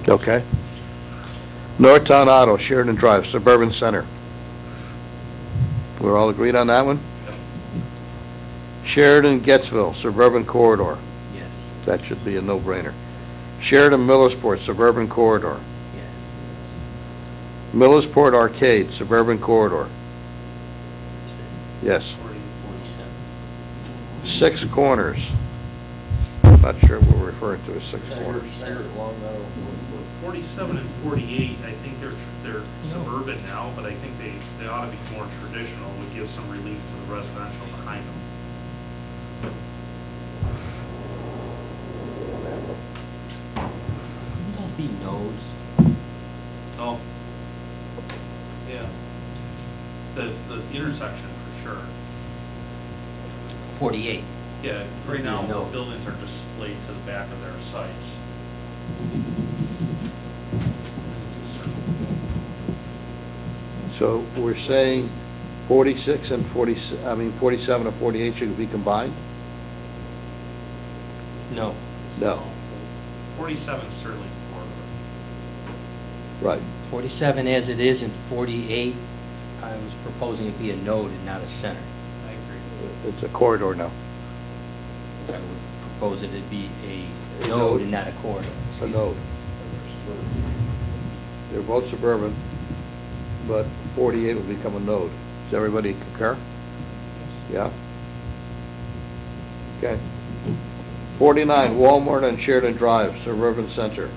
Okay. Northtown Auto, Sheridan Drive, suburban center. We're all agreed on that one? Sheridan Gettsville, suburban corridor. Yes. That should be a no-brainer. Sheridan Millersport, suburban corridor. Yes. Millersport Arcade, suburban corridor. Yes. 47. Six Corners. I'm not sure what we're referring to as Six Corners. 47 and 48, I think they're suburban now, but I think they ought to be more traditional. Would give some relief to the residential behind them. Wouldn't those be nodes? Oh. Yeah. The intersection for sure. 48. Yeah, right now, No. the buildings are displayed to the back of their sites. So we're saying 46 and 47 and 48 should be combined? No. No, 47 certainly right. 47 as it is, and 48, I was proposing it be a node and not a center. I agree. It's a corridor now. I would propose it to be a node and not a corridor. A node. They're both suburban, but 48 will become a node. Does everybody concur? Yeah? Okay. 49, Walmart on Sheridan Drive, suburban center.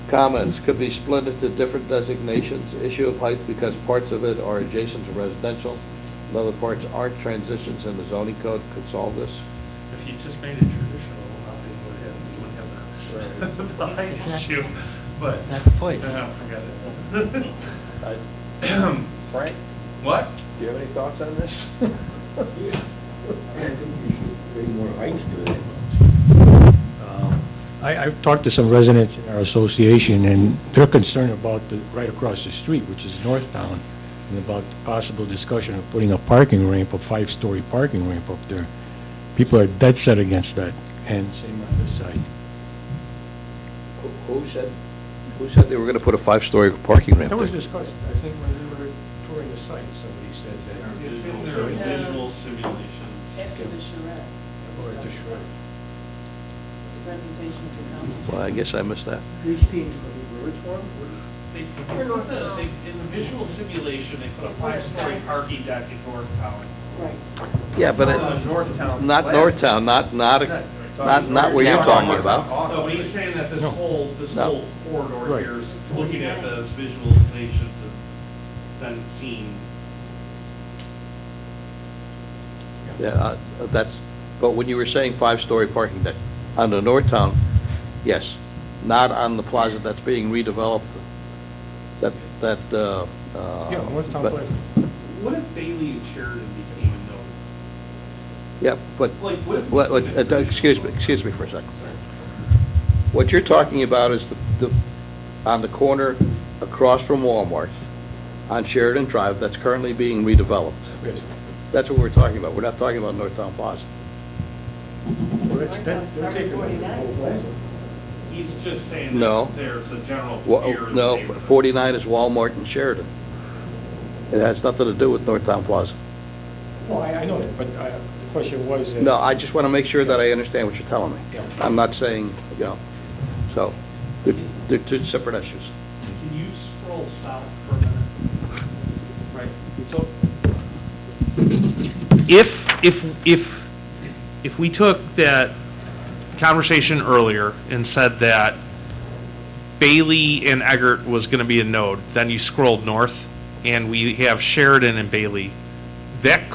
Comments, could be split into different designations, issue of height because parts of it are adjacent to residential, and other parts aren't. Transitions in the zoning code could solve this. If you just made it traditional, you wouldn't have the height issue, but... That's the point. Forget it. Frank? What? Do you have any thoughts on this? I think we should bring more heights to it. I've talked to some residents in our association, and they're concerned about the, right across the street, which is Northtown, and about the possible discussion of putting a parking ramp, a 5-story parking ramp up there. People are dead set against that, and same on this side. Who said they were gonna put a 5-story parking ramp That was there? discussed, I think, when we were touring the site, somebody said that. It's in their visual simulation. After the charrette, Or the shred. presentation to council. Well, I guess I missed that. Which one? In the visual simulation, they put a 5-story parking deck in Northtown. Right. Yeah, but Northtown. not Northtown, not where you're talking about. So when he's saying that this No. whole No. corridor Right. here is looking at the visualization to then seeing. Yeah, that's, but when you were saying 5-story parking deck, on the Northtown, yes, not on the plaza that's being redeveloped, Yeah, Northtown but- Plaza. What if Bailey and Sheridan became a node? Yeah, but, Like, what if... excuse me for a second. What you're talking about is on the corner across from Walmart, on Sheridan Drive, that's currently being redeveloped. Yes. That's what we're talking about. We're not talking about Northtown Plaza. Well, they're taking the whole plaza. He's just saying No. that there's a general Wa- fear in the No, neighborhood. 49 is Walmart and Sheridan. It has nothing to do with Northtown Plaza. No, I know that, but the question was... No, I just want to make sure that I understand what you're telling me. Yeah. I'm not saying, so, they're two separate issues. Can you scroll south for a minute? Right, so... If we took that conversation earlier and said that Bailey and Eggert was going to be a node, then you scrolled north, and we have Sheridan and Bailey, that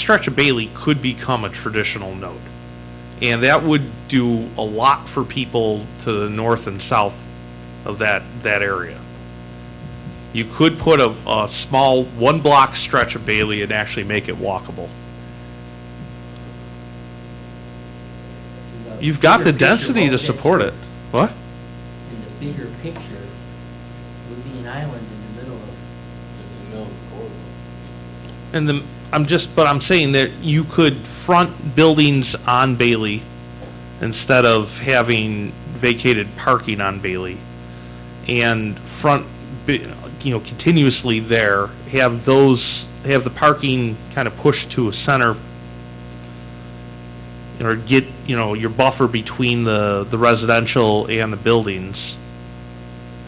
stretch of Bailey could become a traditional node. And that would do a lot for people to the north and south of that area. You could put a small 1-block stretch of Bailey and actually make it walkable. You've got the density to support it. What? In the bigger picture, would be an island in the middle of... But I'm saying that you could front buildings on Bailey instead of having vacated parking on Bailey, and front, continuously there, have the parking kind of pushed to a center, or get, your buffer between the residential and the buildings.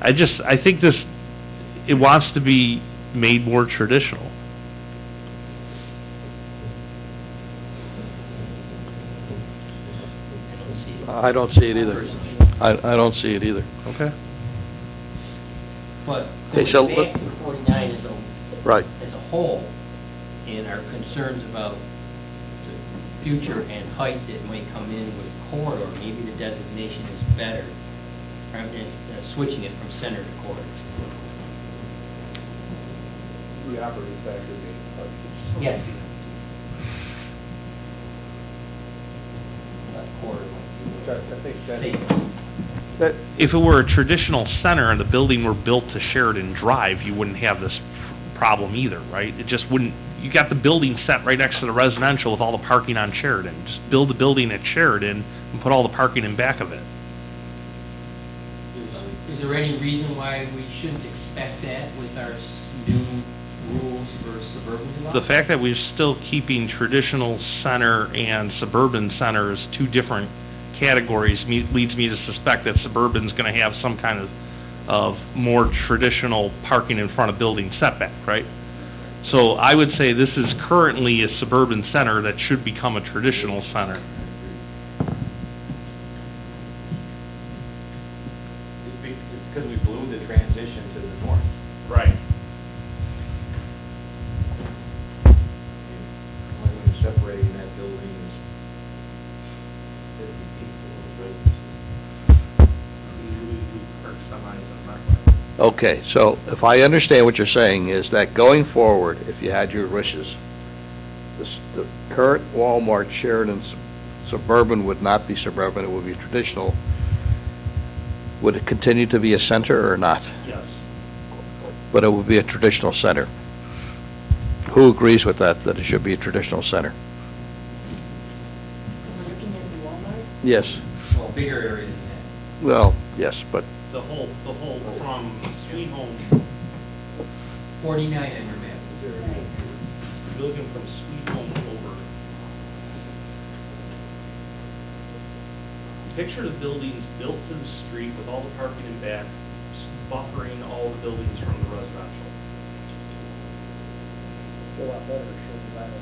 I think it wants to be made more traditional. I don't see it either. I don't see it either. Okay. But Okay, going so back to 49 Right. as a whole, and our concerns about the future and height that might come in with corridor, maybe the designation is better, rather than switching it from center to corridor. The operating factor being height. Yes. Not corridor, like you I think If it were a traditional center and the building were built to Sheridan Drive, you wouldn't have this problem either, right? It just wouldn't, you got the building set right next to the residential with all the parking on Sheridan. Just build the building at Sheridan and put all the parking in back of it. Is there any reason why we shouldn't expect that with our new rules for suburban development? The fact that we're still keeping traditional center and suburban center as two different categories leads me to suspect that suburban's going to have some kind of more traditional parking in front of building setback, right? So I would say this is currently a suburban center that should become a traditional center. It's because we blew the transition to the north. Right. Only when you're separating that building is 50 feet from those residences. We park semis on that way. Okay, so if I understand what you're saying is that going forward, if you had your wishes, the current Walmart Sheridan Suburban would not be suburban, it would be traditional. Would it continue to be a center or not? Yes. But it would be a traditional center. Who agrees with that it should be a traditional center? Looking at the Walmart? Yes. Well, bigger area than that. Well, yes, but The whole from Sweet Home, 49 on your map. you're looking from Sweet Home over. Picture the buildings built to the street with all the parking in back, buffering all the buildings from the residential. A lot better, should be that as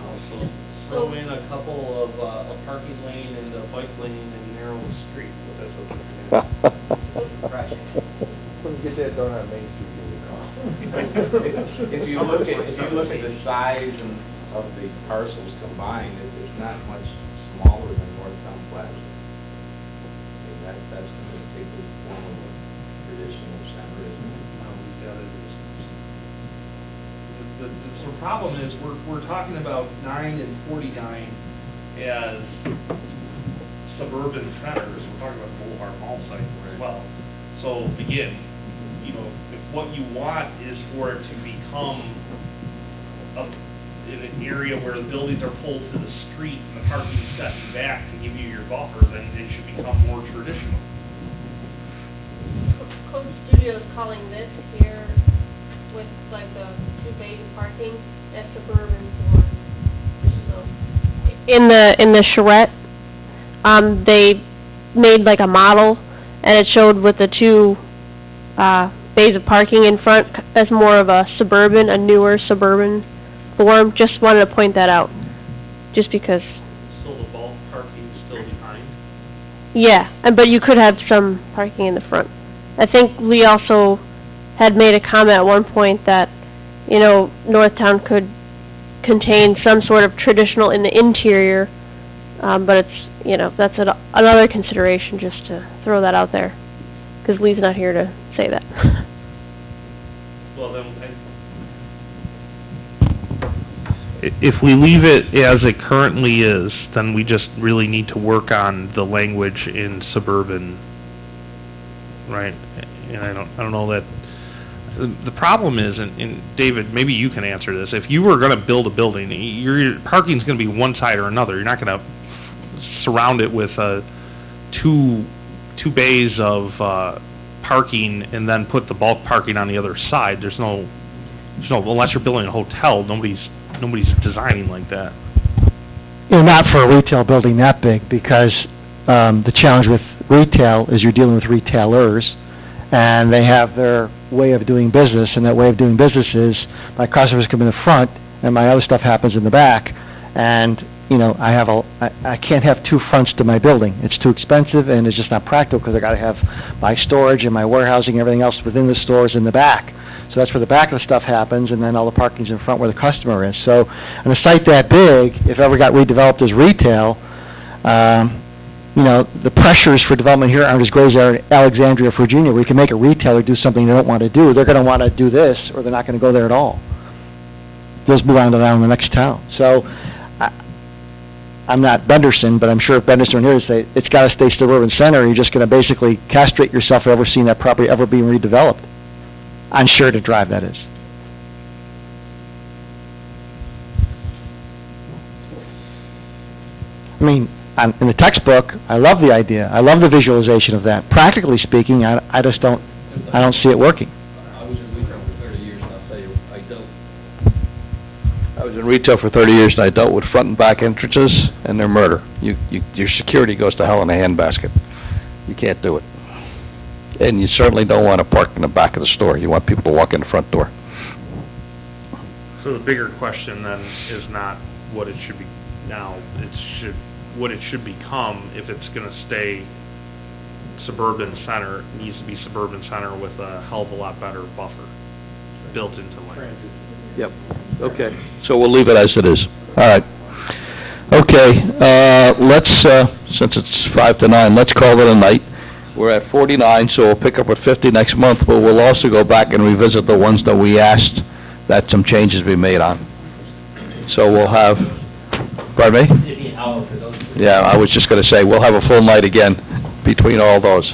Also, throw in a couple of, a parking lane and a bike lane and narrow the street, but that's what we're Couldn't get that done on Main Street, If you look at the size of the parcels combined, it's not much smaller than Northtown Plaza. I mean, that's going to take the form of a traditional center, isn't it? The problem is, we're talking about 9 and 49 as suburban centers, we're talking about the Boulevard Mall site as well. So again, you know, if what you want is for it to become in an area where the buildings are pulled to the street and the parking set back to give you your buffer, then it should become more traditional. Code Studio is calling this here with like the 2 bays of parking as suburban for, so. In the charrette, they made like a model, and it showed with the 2 bays of parking in front as more of a suburban, a newer suburban form. Just wanted to point that out, just because. So the bulk parking is still behind? Yeah, but you could have some parking in the front. I think we also had made a comment at one point that, you know, Northtown could contain some sort of traditional in the interior, but it's, you know, that's another consideration, just to throw that out there, because Lee's not here to say that. Well, then, if we leave it as it currently is, then we just really need to work on the language in suburban, right? And I don't know that. The problem is, and David, maybe you can answer this. If you were going to build a building, your parking's going to be one side or another. You're not going to surround it with two bays of parking and then put the bulk parking on the other side. There's no unless you're building a hotel, nobody's designing like that. You know, not for a retail building that big, because the challenge with retail is you're dealing with retailers, and they have their way of doing business, and that way of doing business is my customers come in the front, and my other stuff happens in the back, and you know, I can't have 2 fronts to my building. It's too expensive, and it's just not practical, because I got to have my storage and my warehousing and everything else within the stores in the back. So that's where the back of the stuff happens, and then all the parking's in front where the customer is. So on a site that big, if it ever got redeveloped as retail, you know, the pressures for development here aren't as great as they are in Alexandria, Virginia, where you can make a retailer do something they don't want to do. They're going to want to do this, or they're not going to go there at all. They'll just move on to the next town. So I'm not Benderson, but I'm sure if Benderson were here to say, it's gotta stay suburban center, you're just gonna basically castrate yourself for ever seeing that property ever being redeveloped. On Sheridan Drive, that is. I mean, in the textbook, I love the idea, I love the visualization of that. Practically speaking, I just don't see it working. I was in retail for 30 years, and I'll tell you, I don't. I was in retail for 30 years, and I dealt with front and back entrances, and they're murder. Your security goes to hell in a handbasket. You can't do it. And you certainly don't want to park in the back of the store. You want people to walk in the front door. So the bigger question then is not what it should be now, what it should become if it's gonna stay suburban center. It needs to be suburban center with a hell of a lot better buffer built into land. Yep. Okay. So we'll leave it as it is. All right. Okay, let's, since it's 5 to 9, let's call it a night. We're at 49, so we'll pick up with 50 next month, but we'll also go back and revisit the ones that we asked that some changes be made on. So we'll have, pardon me? Yeah, I was just going to say, we'll have a full night again between all those.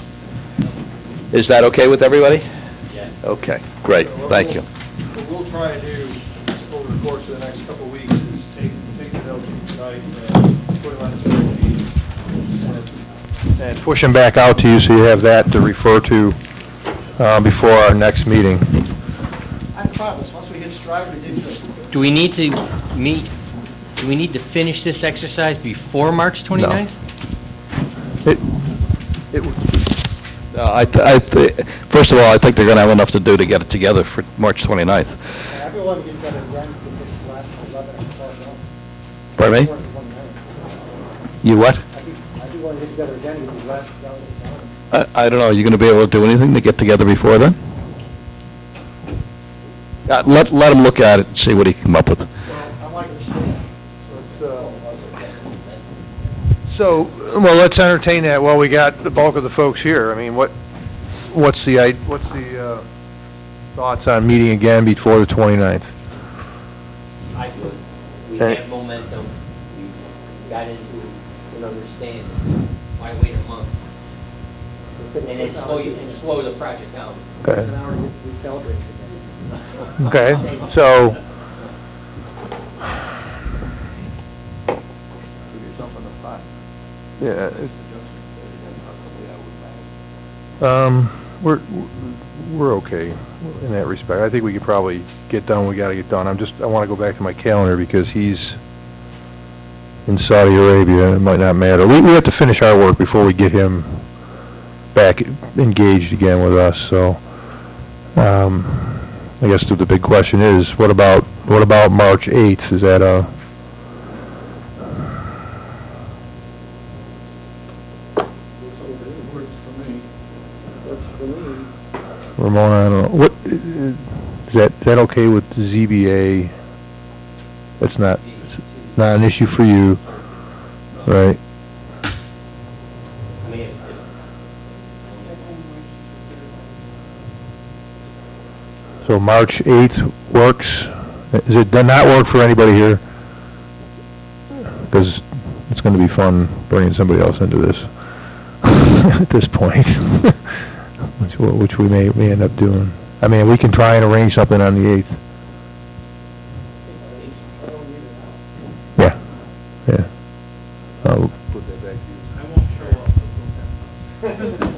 Is that okay with everybody? Yeah. Okay, great, thank you. What we'll try to do over the course of the next couple of weeks is take the notes from tonight and put them on the spreadsheet and push them back out to you so you have that to refer to before our next meeting. I promise, once we hit Stride, we did good. Do we need to meet, do we need to finish this exercise before March 29th? First of all, I think they're going to have enough to do to get it together for March 29th. Everyone gets better again for this last 11 and 12 months. Pardon me? You what? I do want to get together again with these last 11 I don't know, are you going to be able to do anything to get together before then? Let him look at it and see what he can come up with. So, well, let's entertain that while we got the bulk of the folks here. I mean, what's the thoughts on meeting again before the 29th? I do. We have momentum. We got into an understanding. Why wait a month? And then slow the project down. Okay. An hour we celebrate again. Okay, so... Yeah. We're okay in that respect. I think we could probably get done what we gotta get done. I wanna go back to my calendar because he's in Saudi Arabia, it might not matter. We have to finish our work before we get him back engaged again with us, so, I guess the big question is, what about March 8th? Is that Ramona, I don't know. What is that okay with the ZBA? That's not an issue for you, right? So March 8th works. Does not work for anybody here? Because it's going to be fun bringing somebody else into this at this point. which we may end up doing. I mean, we can try and arrange something on the 8th. Yeah. I'll put that back to you. I won't show up.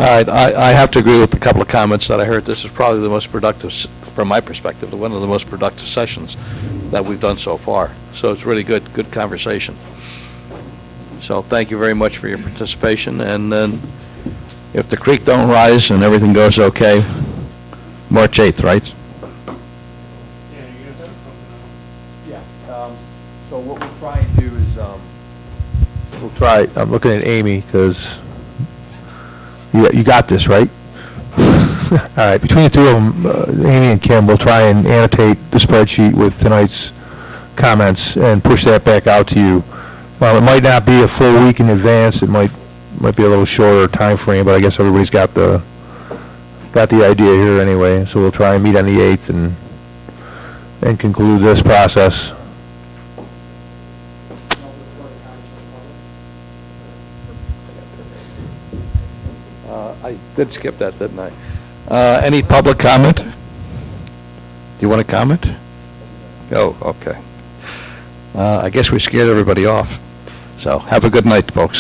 All right, I have to agree with a couple of comments that I heard. This is probably the most productive, from my perspective, one of the most productive sessions that we've done so far. So it's really good conversation. So thank you very much for your participation, and then if the creek don't rise and everything goes okay, March 8th, right? Yeah, so what we'll try and do is, I'm looking at Amy, because you got this, right? All right, between the two of them, Amy and Kim, we'll try and annotate the spreadsheet with tonight's comments and push that back out to you. It might not be a full week in advance, it might be a little shorter time frame, but I guess everybody's got the idea here anyway. So we'll try and meet on the 8th and conclude this process. Did skip that, didn't I? Any public comment? Do you want to comment? Oh, okay. I guess we scared everybody off. So, have a good night, folks.